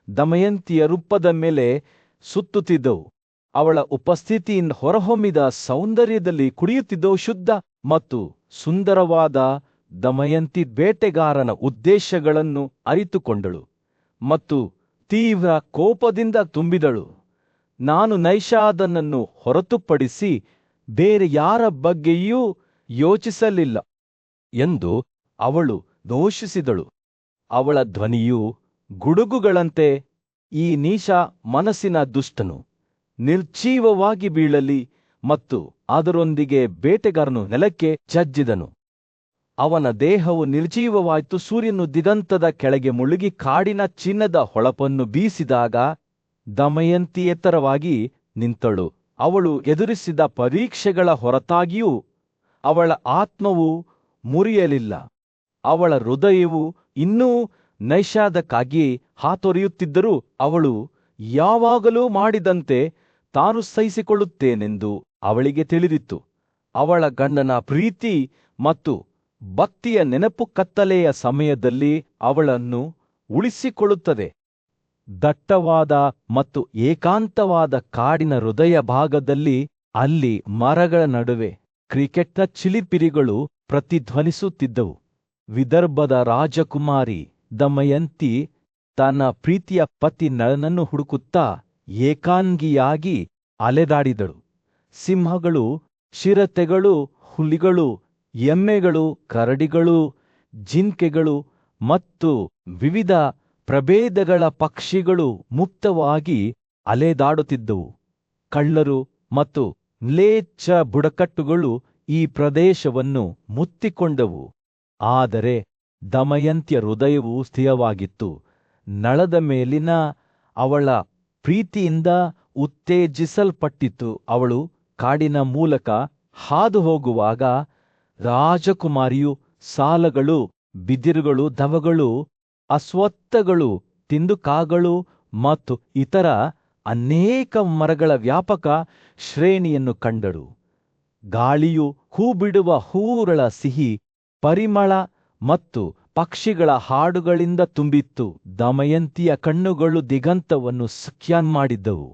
ದಮಯಂತಿಯ ರೂಪದ ಮೇಲೆ ಸುತ್ತುತ್ತಿದ್ದವು. ಅವಳ ಉಪಸ್ಥಿತಿಯಿಂದ ಹೊರಹೊಮ್ಮಿದ ಸೌಂದರ್ಯದಲ್ಲಿ ಕುಡಿಯುತ್ತಿದ್ದವು. ಶುದ್ಧ ಮತ್ತು ಸುಂದರವಾದ ದಮಯಂತಿ ಬೇಟೆಗಾರನ ಉದ್ದೇಶಗಳನ್ನು ಅರಿತುಕೊಂಡಳು ಮತ್ತು ತೀವ್ರ ಕೋಪದಿಂದ ತುಂಬಿದಳು. ನಾನು ನೈಷಾದನನ್ನು ಹೊರತುಪಡಿಸಿ ಬೇರೆ ಯಾರ ಬಗ್ಗೆಯೂ ಯೋಚಿಸಲಿಲ್ಲ ಎಂದು ಅವಳು ಘೋಷಿಸಿದಳು. ಅವಳ ಧ್ವನಿಯು ಗುಡುಗುಗಳಂತೆ, ಈ ನೀಚ ಮನಸ್ಸಿನ ದುಷ್ಟನು ನಿರ್ಜೀವವಾಗಿ ಬೀಳಲಿ, ಮತ್ತು ಅದರೊಂದಿಗೆ ಬೇಟೆಗಾರನು ನೆಲಕ್ಕೆ ಜಜ್ಜಿದನು. ಅವನ ದೇಹವು ನಿರ್ಜೀವವಾಯಿತು. ಸೂರ್ಯನು ದಿಗಂತದ ಕೆಳಗೆ ಮುಳುಗಿ ಕಾಡಿನ ಚಿನ್ನದ ಹೊಳಪನ್ನು ಬೀಸಿದಾಗ ದಮಯಂತಿ ಎತ್ತರವಾಗಿ ನಿಂತಳು. ಅವಳು ಎದುರಿಸಿದ ಪರೀಕ್ಷೆಗಳ ಹೊರತಾಗಿಯೂ ಅವಳ ಆತ್ಮವು ಮುರಿಯಲಿಲ್ಲ. ಅವಳ ಹೃದಯವು ಇನ್ನೂ ನೈಷಾದಕ್ಕಾಗಿ ಹಾತೊರೆಯುತ್ತಿದ್ದರೂ ಅವಳು ಯಾವಾಗಲೂ ಮಾಡಿದಂತೆ ತಾನು ಸಹಿಸಿಕೊಳ್ಳುತ್ತೇನೆಂದು ಅವಳಿಗೆ ತಿಳಿದಿತ್ತು. ಅವಳ ಗಂಡನ ಪ್ರೀತಿ ಮತ್ತು ಭಕ್ತಿಯ ನೆನಪು ಕತ್ತಲೆಯ ಸಮಯದಲ್ಲಿ ಅವಳನ್ನು ಉಳಿಸಿಕೊಳ್ಳುತ್ತದೆ. ದಟ್ಟವಾದ ಮತ್ತು ಏಕಾಂತವಾದ ಕಾಡಿನ ಹೃದಯ ಭಾಗದಲ್ಲಿ, ಅಲ್ಲಿ ಮರಗಳ ನಡುವೆ ಕ್ರಿಕೆಟ್ನ ಚಿಲಿಪಿರಿಗಳು ಪ್ರತಿಧ್ವನಿಸುತ್ತಿದ್ದವು. ವಿದರ್ಭದ ರಾಜಕುಮಾರಿ ದಮಯಂತಿ ತನ್ನ ಪ್ರೀತಿಯ ಪತಿ ನಳನನ್ನು ಹುಡುಕುತ್ತಾ ಏಕಾಂಗಿಯಾಗಿ ಅಲೆದಾಡಿದಳು. ಸಿಂಹಗಳು, ಚಿರತೆಗಳು, ಹುಲಿಗಳು, ಎಮ್ಮೆಗಳು, ಕರಡಿಗಳು, ಜಿಂಕೆಗಳು ಮತ್ತು ವಿವಿಧ ಪ್ರಭೇದಗಳ ಪಕ್ಷಿಗಳು ಮುಕ್ತವಾಗಿ ಅಲೆದಾಡುತ್ತಿದ್ದವು. ಕಳ್ಳರು ಮತ್ತು ಮ್ಲೇಚ್ಛ ಬುಡಕಟ್ಟುಗಳು ಈ ಪ್ರದೇಶವನ್ನು ಮುತ್ತಿಕೊಂಡವು. ಆದರೆ ದಮಯಂತಿಯ ಹೃದಯವು ಸ್ಥಿರವಾಗಿತ್ತು. ನಳದ ಮೇಲಿನ ಅವಳ ಪ್ರೀತಿಯಿಂದ ಉತ್ತೇಜಿಸಲ್ಪಟ್ಟಿತು. ಅವಳು ಕಾಡಿನ ಮೂಲಕ ಹಾದು ಹೋಗುವಾಗ ರಾಜಕುಮಾರಿಯು ಸಾಲಗಳು, ಬಿದಿರುಗಳು, ದವಗಳು, ಅಶ್ವತ್ಥಗಳು, ತಿಂದುಕಾಗಳು ಮತ್ತು ಇತರ ಅನೇಕ ಮರಗಳ ವ್ಯಾಪಕ ಶ್ರೇಣಿಯನ್ನು ಕಂಡಳು. ಗಾಳಿಯು ಹೂಬಿಡುವ ಹೂಗಳ ಸಿಹಿ ಪರಿಮಳ ಮತ್ತು ಪಕ್ಷಿಗಳ ಹಾಡುಗಳಿಂದ ತುಂಬಿತ್ತು. ದಮಯಂತಿಯ ಕಣ್ಣುಗಳು ದಿಗಂತವನ್ನು ಸ್ಕ್ಯಾನ್ ಮಾಡಿದ್ದವು,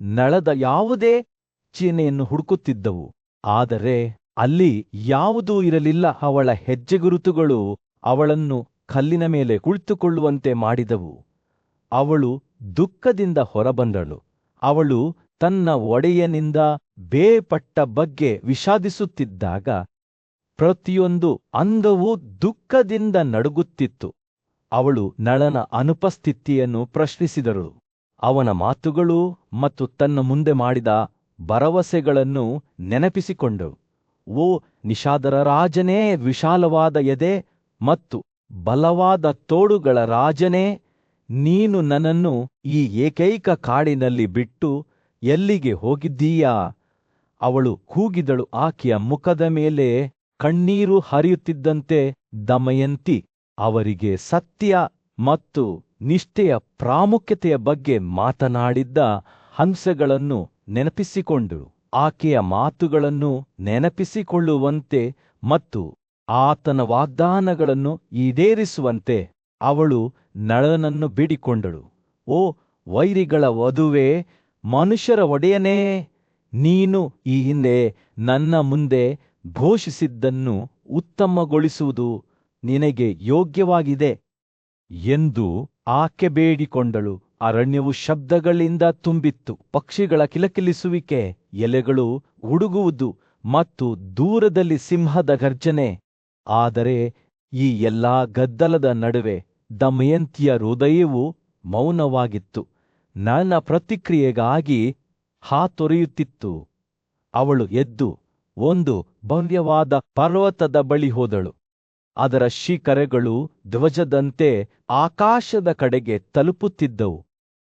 ನಳದ ಯಾವುದೇ ಚಿಹ್ನೆಯನ್ನು ಹುಡುಕುತ್ತಿದ್ದವು. ಆದರೆ ಅಲ್ಲಿ ಯಾವುದೂ ಇರಲಿಲ್ಲ. ಅವಳ ಹೆಜ್ಜೆಗುರುತುಗಳು ಅವಳನ್ನು ಕಲ್ಲಿನ ಮೇಲೆ ಕುಳಿತುಕೊಳ್ಳುವಂತೆ ಮಾಡಿದವು. ಅವಳು ದುಃಖದಿಂದ ಹೊರಬಂದಳು. ಅವಳು ತನ್ನ ಒಡೆಯನಿಂದ ಬೇರ್ಪಟ್ಟ ಬಗ್ಗೆ ವಿಷಾದಿಸುತ್ತಿದ್ದಾಗ ಪ್ರತಿಯೊಂದು ಅಂಗವೂ ದುಃಖದಿಂದ ನಡುಗುತ್ತಿತ್ತು. ಅವಳು ನಳನ ಅನುಪಸ್ಥಿತಿಯನ್ನು ಪ್ರಶ್ನಿಸಿದಳು. ಅವನ ಮಾತುಗಳು ಮತ್ತು ತನ್ನ ಮುಂದೆ ಮಾಡಿದ ಭರವಸೆಗಳನ್ನು ನೆನಪಿಸಿಕೊಂಡಳು. ಓ ನಿಷಾದರ ರಾಜನೇ, ವಿಶಾಲವಾದ ಎದೆ ಮತ್ತು ಬಲವಾದ ತೋಳುಗಳ ರಾಜನೇ, ನೀನು ನನ್ನನ್ನು ಈ ಏಕೈಕ ಕಾಡಿನಲ್ಲಿ ಬಿಟ್ಟು ಎಲ್ಲಿಗೆ ಹೋಗಿದ್ದೀಯಾ? ಅವಳು ಕೂಗಿದಳು. ಆಕೆಯ ಮುಖದ ಮೇಲೆ ಕಣ್ಣೀರು ಹರಿಯುತ್ತಿದ್ದಂತೆ ದಮಯಂತಿ ಅವರಿಗೆ ಸತ್ಯ ಮತ್ತು ನಿಷ್ಠೆಯ ಪ್ರಾಮುಖ್ಯತೆಯ ಬಗ್ಗೆ ಮಾತನಾಡಿದ್ದ ಹಂಸಗಳನ್ನು ನೆನಪಿಸಿಕೊಂಡಳು. ಆಕೆಯ ಮಾತುಗಳನ್ನು ನೆನಪಿಸಿಕೊಳ್ಳುವಂತೆ ಮತ್ತು ಆತನ ವಾಗ್ದಾನಗಳನ್ನು ಈಡೇರಿಸುವಂತೆ ಅವಳು ನಳನನ್ನು ಬೇಡಿಕೊಂಡಳು. ಓ ವೈರಿಗಳ ವಧುವೇ, ಮನುಷ್ಯರ ಒಡೆಯನೇ, ನೀನು ಈ ಹಿಂದೆ ನನ್ನ ಮುಂದೆ ಘೋಷಿಸಿದ್ದನ್ನು ಉತ್ತಮಗೊಳಿಸುವುದು ನಿನಗೆ ಯೋಗ್ಯವಾಗಿದೆ ಎಂದು ಆಕೆ ಬೇಡಿಕೊಂಡಳು. ಅರಣ್ಯವು ಶಬ್ದಗಳಿಂದ ತುಂಬಿತ್ತು. ಪಕ್ಷಿಗಳ ಕಿಲಕಿಲಿಸುವಿಕೆ, ಎಲೆಗಳು ಹುಡುಗುವುದು ಮತ್ತು ದೂರದಲ್ಲಿ ಸಿಂಹದ ಗರ್ಜನೆ. ಆದರೆ ಈ ಎಲ್ಲಾ ಗದ್ದಲದ ನಡುವೆ ದಮಯಂತಿಯ ಹೃದಯವು ಮೌನವಾಗಿತ್ತು. ನನ್ನ ಪ್ರತಿಕ್ರಿಯೆಗಾಗಿ ಹಾತೊರೆಯುತ್ತಿತ್ತು. ಅವಳು ಎದ್ದು ಒಂದು ಭವ್ಯವಾದ ಪರ್ವತದ ಬಳಿ ಹೋದಳು. ಅದರ ಶಿಖರಗಳು ಧ್ವಜದಂತೆ ಆಕಾಶದ ಕಡೆಗೆ ತಲುಪುತ್ತಿದ್ದವು.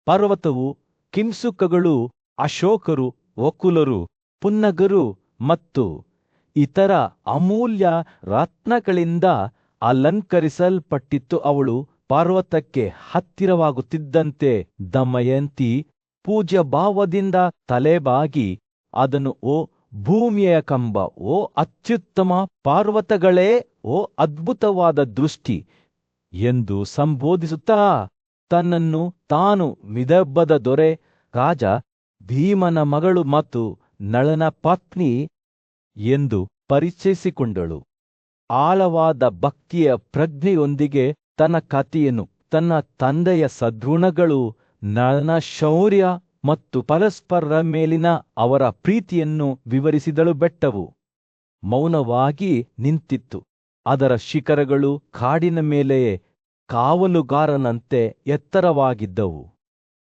ಪರ್ವತವು ಕಿಂಸುಕಗಳು, ಅಶೋಕರು, ಒಕುಲರು, ಪುನ್ನಗರು ಮತ್ತು ಇತರ ಅಮೂಲ್ಯ ರತ್ನಗಳಿಂದ ಅಲಂಕರಿಸಲ್ಪಟ್ಟಿತ್ತು. ಅವಳು ಪರ್ವತಕ್ಕೆ ಹತ್ತಿರವಾಗುತ್ತಿದ್ದಂತೆ ದಮಯಂತಿ ಪೂಜ್ಯ ಭಾವದಿಂದ ತಲೆಬಾಗಿ ಅದನ್ನು, ಓ ಭೂಮಿಯ ಕಂಬ, ಓ ಅತ್ಯುತ್ತಮ ಪರ್ವತಗಳೇ, ಓ ಅದ್ಭುತವಾದ ದೃಷ್ಟಿ ಎಂದು ಸಂಬೋಧಿಸುತ್ತಾ ತನ್ನನ್ನು ತಾನು ವಿದರ್ಭದ ದೊರೆ ರಾಜ ಭೀಮನ ಮಗಳು ಮತ್ತು ನಳನ ಪತ್ನಿ ಎಂದು ಪರಿಚಯಿಸಿಕೊಂಡಳು. ಆಳವಾದ ಭಕ್ತಿಯ ಪ್ರಜ್ಞೆಯೊಂದಿಗೆ ತನ್ನ ಕಥೆಯನ್ನು, ತನ್ನ ತಂದೆಯ ಸದ್ಗುಣಗಳು, ನಳನ ಶೌರ್ಯ ಮತ್ತು ಪರಸ್ಪರರ ಮೇಲಿನ ಅವರ ಪ್ರೀತಿಯನ್ನು ವಿವರಿಸಿದಳು. ಬೆಟ್ಟವು ಮೌನವಾಗಿ ನಿಂತಿತ್ತು. ಅದರ ಶಿಖರಗಳು ಕಾಡಿನ ಮೇಲೆ ಕಾವಲುಗಾರನಂತೆ ಎತ್ತರವಾಗಿದ್ದವು.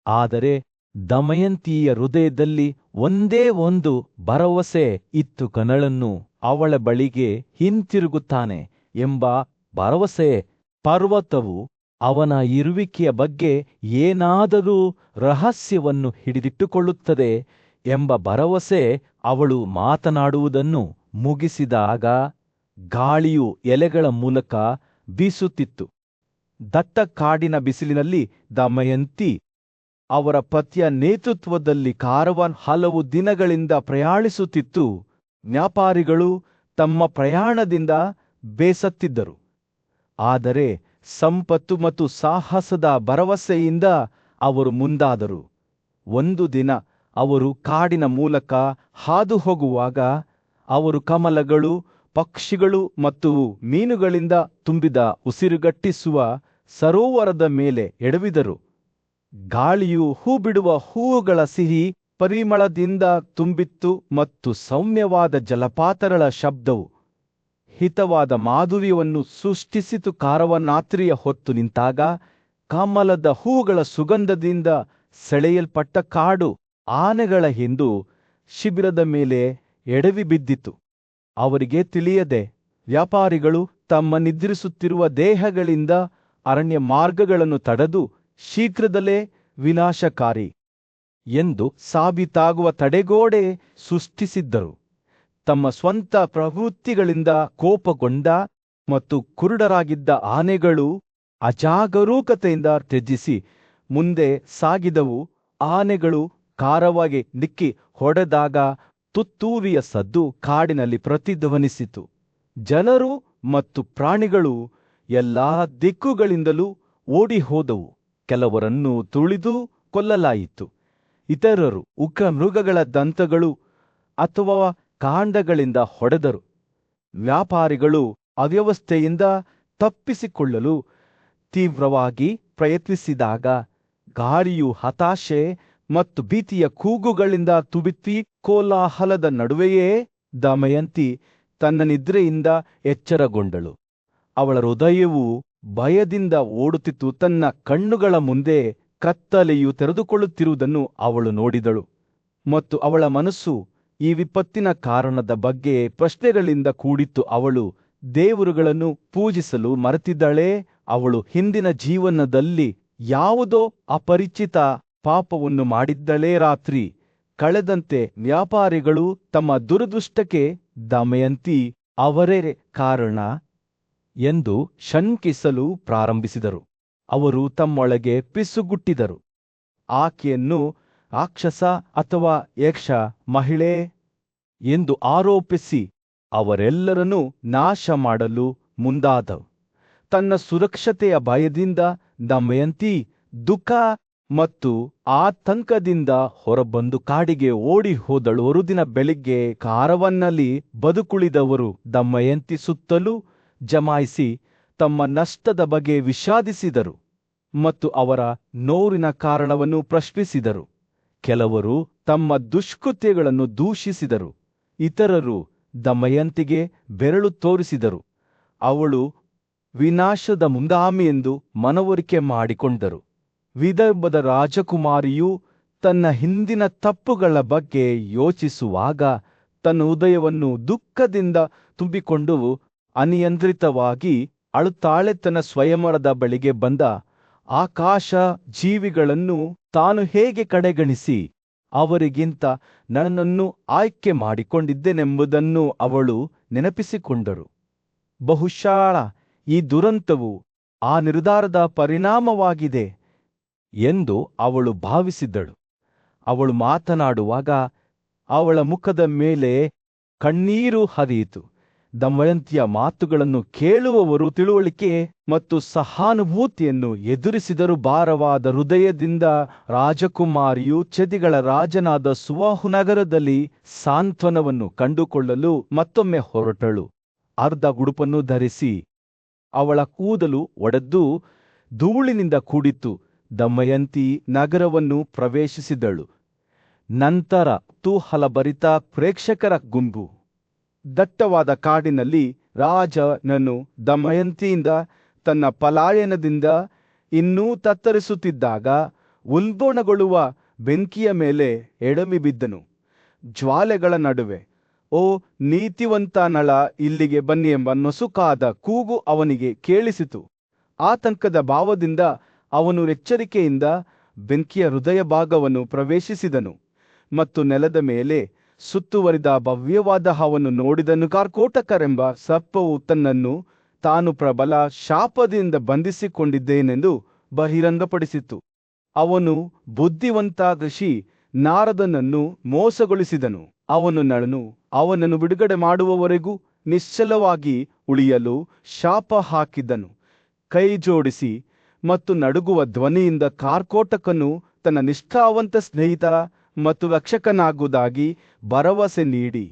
ಆದರೆ ದಮಯಂತಿಯ ಹೃದಯದಲ್ಲಿ ಒಂದೇ ಒಂದು ಭರವಸೆ ಇತ್ತು, ಕನಳನ್ನು ಅವಳ ಬಳಿಗೆ ಹಿಂತಿರುಗುತ್ತಾನೆ ಎಂಬ ಭರವಸೆ. ಪರ್ವತವು ಅವನ ಇರುವಿಕೆಯ ಬಗ್ಗೆ ಏನಾದರೂ ರಹಸ್ಯವನ್ನು ಹಿಡಿದಿಟ್ಟುಕೊಳ್ಳುತ್ತದೆ ಎಂಬ ಭರವಸೆ. ಅವಳು ಮಾತನಾಡುವುದನ್ನು ಮುಗಿಸಿದಾಗ ಗಾಳಿಯು ಎಲೆಗಳ ಮೂಲಕ ಬೀಸುತ್ತಿತ್ತು. ದಟ್ಟ ಕಾಡಿನ ಬಿಸಿಲಿನಲ್ಲಿ ದಮಯಂತಿ ಅವರ ಪತಿಯ ನೇತೃತ್ವದಲ್ಲಿ ಕಾರವಾನ್ ಹಲವು ದಿನಗಳಿಂದ ಪ್ರಯಾಣಿಸುತ್ತಿತ್ತು. ವ್ಯಾಪಾರಿಗಳು ತಮ್ಮ ಪ್ರಯಾಣದಿಂದ ಬೇಸತ್ತಿದ್ದರು, ಆದರೆ ಸಂಪತ್ತು ಮತ್ತು ಸಾಹಸದ ಭರವಸೆಯಿಂದ ಅವರು ಮುಂದಾದರು. ಒಂದು ದಿನ ಅವರು ಕಾಡಿನ ಮೂಲಕ ಹಾದು ಹೋಗುವಾಗ ಅವರು ಕಮಲಗಳು, ಪಕ್ಷಿಗಳು ಮತ್ತು ಮೀನುಗಳಿಂದ ತುಂಬಿದ ಉಸಿರುಗಟ್ಟಿಸುವ ಸರೋವರದ ಮೇಲೆ ಎಡವಿದರು. ಗಾಳಿಯು ಹೂಬಿಡುವ ಹೂವುಗಳ ಸಿಹಿ ಪರಿಮಳದಿಂದ ತುಂಬಿತ್ತು ಮತ್ತು ಸೌಮ್ಯವಾದ ಜಲಪಾತಗಳ ಶಬ್ದವು ಹಿತವಾದ ಮಾಧುರ್ಯವನ್ನು ಸೃಷ್ಟಿಸಿತು. ಕಾರವಾನ್ ರಾತ್ರಿಯ ಹೊತ್ತು ನಿಂತಾಗ ಕಮಲದ ಹೂವುಗಳ ಸುಗಂಧದಿಂದ ಸೆಳೆಯಲ್ಪಟ್ಟ ಕಾಡು ಆನೆಗಳ ಹಿಂಡು ಶಿಬಿರದ ಮೇಲೆ ಎಡವಿ ಬಿದ್ದಿತು. ಅವರಿಗೆ ತಿಳಿಯದೆ ವ್ಯಾಪಾರಿಗಳು ತಮ್ಮ ನಿದ್ರಿಸುತ್ತಿರುವ ದೇಹಗಳಿಂದ ಅರಣ್ಯ ಮಾರ್ಗಗಳನ್ನು ತಡೆದು ಶೀಘ್ರದಲ್ಲೇ ವಿನಾಶಕಾರಿ ಎಂದು ಸಾಬೀತಾಗುವ ತಡೆಗೋಡೆ ಸೃಷ್ಟಿಸಿದ್ದರು. ತಮ್ಮ ಸ್ವಂತ ಪ್ರವೃತ್ತಿಗಳಿಂದ ಕೋಪಗೊಂಡ ಮತ್ತು ಕುರುಡರಾಗಿದ್ದ ಆನೆಗಳು ಅಜಾಗರೂಕತೆಯಿಂದ ತ್ಯಜಿಸಿ ಮುಂದೆ ಸಾಗಿದವು. ಆನೆಗಳು ಖಾರವಾಗಿ ಡಿಕ್ಕಿ ಹೊಡೆದಾಗ ತುತ್ತೂರಿಯ ಸದ್ದು ಕಾಡಿನಲ್ಲಿ ಪ್ರತಿಧ್ವನಿಸಿತು. ಜನರು ಮತ್ತು ಪ್ರಾಣಿಗಳು ಎಲ್ಲಾ ದಿಕ್ಕುಗಳಿಂದಲೂ ಓಡಿ ಹೋದವು. ಕೆಲವರನ್ನು ತುಳಿದು ಕೊಲ್ಲಲಾಯಿತು. ಇತರರು ಉಗ್ರ ಮೃಗಗಳ ದಂತಗಳು ಅಥವಾ ಕಾಂಡಗಳಿಂದ ಹೊಡೆದರು. ವ್ಯಾಪಾರಿಗಳು ಅವ್ಯವಸ್ಥೆಯಿಂದ ತಪ್ಪಿಸಿಕೊಳ್ಳಲು ತೀವ್ರವಾಗಿ ಪ್ರಯತ್ನಿಸಿದಾಗ ಗಾಳಿಯು ಹತಾಶೆ ಮತ್ತು ಭೀತಿಯ ಕೂಗುಗಳಿಂದ ತುಬಿತಿ. ಕೋಲಾಹಲದ ನಡುವೆಯೇ ದಮಯಂತಿ ತನ್ನ ನಿದ್ರೆಯಿಂದ ಎಚ್ಚರಗೊಂಡಳು. ಅವಳ ಹೃದಯವು ಭಯದಿಂದ ಓಡುತ್ತಿತ್ತು. ತನ್ನ ಕಣ್ಣುಗಳ ಮುಂದೆ ಕತ್ತಲೆಯು ತೆರೆದುಕೊಳ್ಳುತ್ತಿರುವುದನ್ನು ಅವಳು ನೋಡಿದಳು ಮತ್ತು ಅವಳ ಮನಸ್ಸು ಈ ವಿಪತ್ತಿನ ಕಾರಣದ ಬಗ್ಗೆ ಪ್ರಶ್ನೆಗಳಿಂದ ಕೂಡಿತ್ತು. ಅವಳು ದೇವರುಗಳನ್ನು ಪೂಜಿಸಲು ಮರೆತಿದ್ದಳೇ? ಅವಳು ಹಿಂದಿನ ಜೀವನದಲ್ಲಿ ಯಾವುದೋ ಅಪರಿಚಿತ ಪಾಪವನ್ನು ಮಾಡಿದ್ದಳೇ? ರಾತ್ರಿ ಕಳೆದಂತೆ ವ್ಯಾಪಾರಿಗಳು ತಮ್ಮ ದುರದೃಷ್ಟಕ್ಕೆ ದಮಯಂತಿ ಅವರೇ ಕಾರಣ ಎಂದು ಶಂಕಿಸಲು ಪ್ರಾರಂಭಿಸಿದರು. ಅವರು ತಮ್ಮೊಳಗೆ ಪಿಸುಗುಟ್ಟಿದರು. ಆಕೆಯನ್ನು ರಾಕ್ಷಸ ಅಥವಾ ಯಕ್ಷ ಮಹಿಳೆ ಎಂದು ಆರೋಪಿಸಿ ಅವರೆಲ್ಲರನ್ನೂ ನಾಶ ಮಾಡಲು ಮುಂದಾದವು. ತನ್ನ ಸುರಕ್ಷತೆಯ ಭಯದಿಂದ ದಮಯಂತಿ ದುಃಖ ಮತ್ತು ಆತಂಕದಿಂದ ಹೊರಬಂದು ಕಾಡಿಗೆ ಓಡಿ ಹೋದಳು. ಮರುದಿನ ಬೆಳಿಗ್ಗೆ ಕಾರವಾನ್ನಲ್ಲಿ ಬದುಕುಳಿದವರು ದಮಯಂತಿ ಸುತ್ತಲೂ ಜಮಾಯಿಸಿ ತಮ್ಮ ನಷ್ಟದ ಬಗ್ಗೆ ವಿಷಾದಿಸಿದರು ಮತ್ತು ಅವರ ನೋವಿನ ಕಾರಣವನ್ನು ಪ್ರಶ್ನಿಸಿದರು. ಕೆಲವರು ತಮ್ಮ ದುಷ್ಕೃತ್ಯಗಳನ್ನು ದೂಷಿಸಿದರು. ಇತರರು ದಮಯಂತಿಗೆ ಬೆರಳು ತೋರಿಸಿದರು. ಅವಳು ವಿನಾಶದ ಮುಂದಾಮಿಯೆಂದು ಮನವರಿಕೆ ಮಾಡಿಕೊಂಡರು. ವಿದರ್ಭದ ರಾಜಕುಮಾರಿಯು ತನ್ನ ಹಿಂದಿನ ತಪ್ಪುಗಳ ಬಗ್ಗೆ ಯೋಚಿಸುವಾಗ ತನ್ನ ಹೃದಯವನ್ನು ದುಃಖದಿಂದ ತುಂಬಿಕೊಂಡು ಅನಿಯಂತ್ರಿತವಾಗಿ ಅಳುತ್ತಾಳೆ. ತನ್ನ ಸ್ವಯಂವರದ ಬಳಿಗೆ ಬಂದ ಆಕಾಶ ಜೀವಿಗಳನ್ನು ತಾನು ಹೇಗೆ ಕಡೆಗಣಿಸಿ ಅವರಿಗಿಂತ ನನ್ನನ್ನು ಆಯ್ಕೆ ಮಾಡಿಕೊಂಡಿದ್ದೆನೆಂಬುದನ್ನು ಅವಳು ನೆನಪಿಸಿಕೊಂಡರು. ಬಹುಶಃ ಈ ದುರಂತವು ಆ ನಿರ್ಧಾರದ ಪರಿಣಾಮವಾಗಿದೆ ಎಂದು ಅವಳು ಭಾವಿಸಿದಳು. ಅವಳು ಮಾತನಾಡುವಾಗ ಅವಳ ಮುಖದ ಮೇಲೆ ಕಣ್ಣೀರು ಹರಿಯಿತು. ದಮಯಂತಿಯ ಮಾತುಗಳನ್ನು ಕೇಳುವವರು ತಿಳುವಳಿಕೆ ಮತ್ತು ಸಹಾನುಭೂತಿಯನ್ನು ಎದುರಿಸಿದರು. ಭಾರವಾದ ಹೃದಯದಿಂದ ರಾಜಕುಮಾರಿಯು ಚದಿಗಳ ರಾಜನಾದ ಸುವಾಹು ನಗರದಲ್ಲಿ ಸಾಂತ್ವನವನ್ನು ಕಂಡುಕೊಳ್ಳಲು ಮತ್ತೊಮ್ಮೆ ಹೊರಟಳು. ಅರ್ಧ ಉಡುಪನ್ನು ಧರಿಸಿ ಅವಳ ಕೂದಲು ಒಡೆದು ಧೂಳಿನಿಂದ ಕೂಡಿತ್ತು. ದಮಯಂತಿ ನಗರವನ್ನು ಪ್ರವೇಶಿಸಿದಳು. ನಂತರ ಕುತೂಹಲಭರಿತ ಪ್ರೇಕ್ಷಕರ ಗುಂಪು ದಟ್ಟವಾದ ಕಾಡಿನಲ್ಲಿ ರಾಜನನ್ನು ದಮಯಂತಿಯಿಂದ ತನ್ನ ಪಲಾಯನದಿಂದ ಇನ್ನೂ ತತ್ತರಿಸುತ್ತಿದ್ದಾಗ ಉಲ್ಬಣಗೊಳ್ಳುವ ಬೆಂಕಿಯ ಮೇಲೆ ಎಡವಿ ಬಿದ್ದನು. ಜ್ವಾಲೆಗಳ ನಡುವೆ, ಓ ನೀತಿವಂತ ನಳ, ಇಲ್ಲಿಗೆ ಬನ್ನಿ ಎಂಬ ನೊಸುಕಾದ ಕೂಗು ಅವನಿಗೆ ಕೇಳಿಸಿತು. ಆತಂಕದ ಭಾವದಿಂದ ಅವನು ಎಚ್ಚರಿಕೆಯಿಂದ ಬೆಂಕಿಯ ಹೃದಯ ಭಾಗವನ್ನು ಪ್ರವೇಶಿಸಿದನು ಮತ್ತು ನೆಲದ ಮೇಲೆ ಸುತ್ತುವರಿದ ಭವ್ಯವಾದ ಹಾವನ್ನು ನೋಡಿದನು. ಕಾರ್ಕೋಟಕರೆಂಬ ಸರ್ಪವು ತನ್ನನ್ನು ತಾನು ಪ್ರಬಲ ಶಾಪದಿಂದ ಬಂಧಿಸಿಕೊಂಡಿದ್ದೇನೆಂದು ಬಹಿರಂಗಪಡಿಸಿತು. ಅವನು ಬುದ್ಧಿವಂತ ಋಷಿ ನಾರದನನ್ನು ಮೋಸಗೊಳಿಸಿದನು. ಅವನು ನಳನು ಅವನನ್ನು ಬಿಡುಗಡೆ ಮಾಡುವವರೆಗೂ ನಿಶ್ಚಲವಾಗಿ ಉಳಿಯಲು ಶಾಪ ಹಾಕಿದ್ದನು. ಕೈ ಜೋಡಿಸಿ ಮತ್ತು ನಡುಗುವ ಧ್ವನಿಯಿಂದ ಕಾರ್ಕೋಟಕನು ತನ್ನ ನಿಷ್ಠಾವಂತ ಸ್ನೇಹಿತ ಮತ್ತು ರಕ್ಷಕನಾಗುವುದಾಗಿ ಭರವಸೆ ನೀಡಿ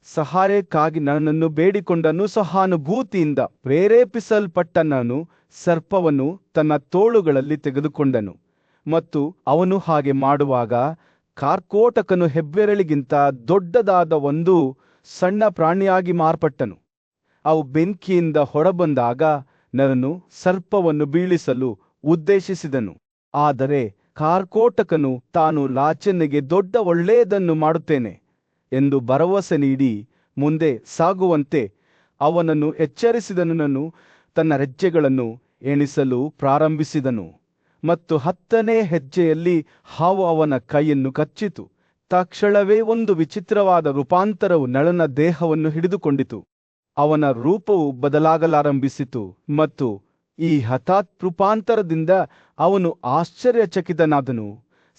ಸಹಾಯಕ್ಕಾಗಿ ನನ್ನನ್ನು ಬೇಡಿಕೊಂಡನು. ಸಹಾನುಭೂತಿಯಿಂದ ಪ್ರೇರೇಪಿಸಲ್ಪಟ್ಟ ನಾನು ಸರ್ಪವನ್ನು ತನ್ನ ತೋಳುಗಳಲ್ಲಿ ತೆಗೆದುಕೊಂಡನು ಮತ್ತು ಅವನು ಹಾಗೆ ಮಾಡುವಾಗ ಕಾರ್ಕೋಟಕನು ಹೆಬ್ಬೆರಳಿಗಿಂತ ದೊಡ್ಡದಾದ ಒಂದು ಸಣ್ಣ ಪ್ರಾಣಿಯಾಗಿ ಮಾರ್ಪಟ್ಟನು. ಅವು ಬೆಂಕಿಯಿಂದ ಹೊರಬಂದಾಗ ನನ್ನನ್ನು ಸರ್ಪವನ್ನು ಬೀಳಿಸಲು ಉದ್ದೇಶಿಸಿದನು. ಆದರೆ ಕಾರ್ಕೋಟಕನು ತಾನು ಲಾಚನಿಗೆ ದೊಡ್ಡ ಒಳ್ಳೆಯದನ್ನು ಮಾಡುತ್ತೇನೆ ಎಂದು ಭರವಸೆ ನೀಡಿ ಮುಂದೆ ಸಾಗುವಂತೆ ಅವನನ್ನು ಎಚ್ಚರಿಸಿದನು. ನಾನು ತನ್ನ ಹೆಜ್ಜೆಗಳನ್ನು ಎಣಿಸಲು ಪ್ರಾರಂಭಿಸಿದನು ಮತ್ತು 10ನೇ ಹೆಜ್ಜೆಯಲ್ಲಿ ಹಾವು ಅವನ ಕೈಯನ್ನು ಕಚ್ಚಿತು. ತಕ್ಷಣವೇ ಒಂದು ವಿಚಿತ್ರವಾದ ರೂಪಾಂತರವು ನಳನ ದೇಹವನ್ನು ಹಿಡಿದುಕೊಂಡಿತು. ಅವನ ರೂಪವು ಬದಲಾಗಲಾರಂಭಿಸಿತು ಮತ್ತು ಈ ಹಠಾತ್ ರೂಪಾಂತರದಿಂದ ಅವನು ಆಶ್ಚರ್ಯಚಕಿತನಾದನು.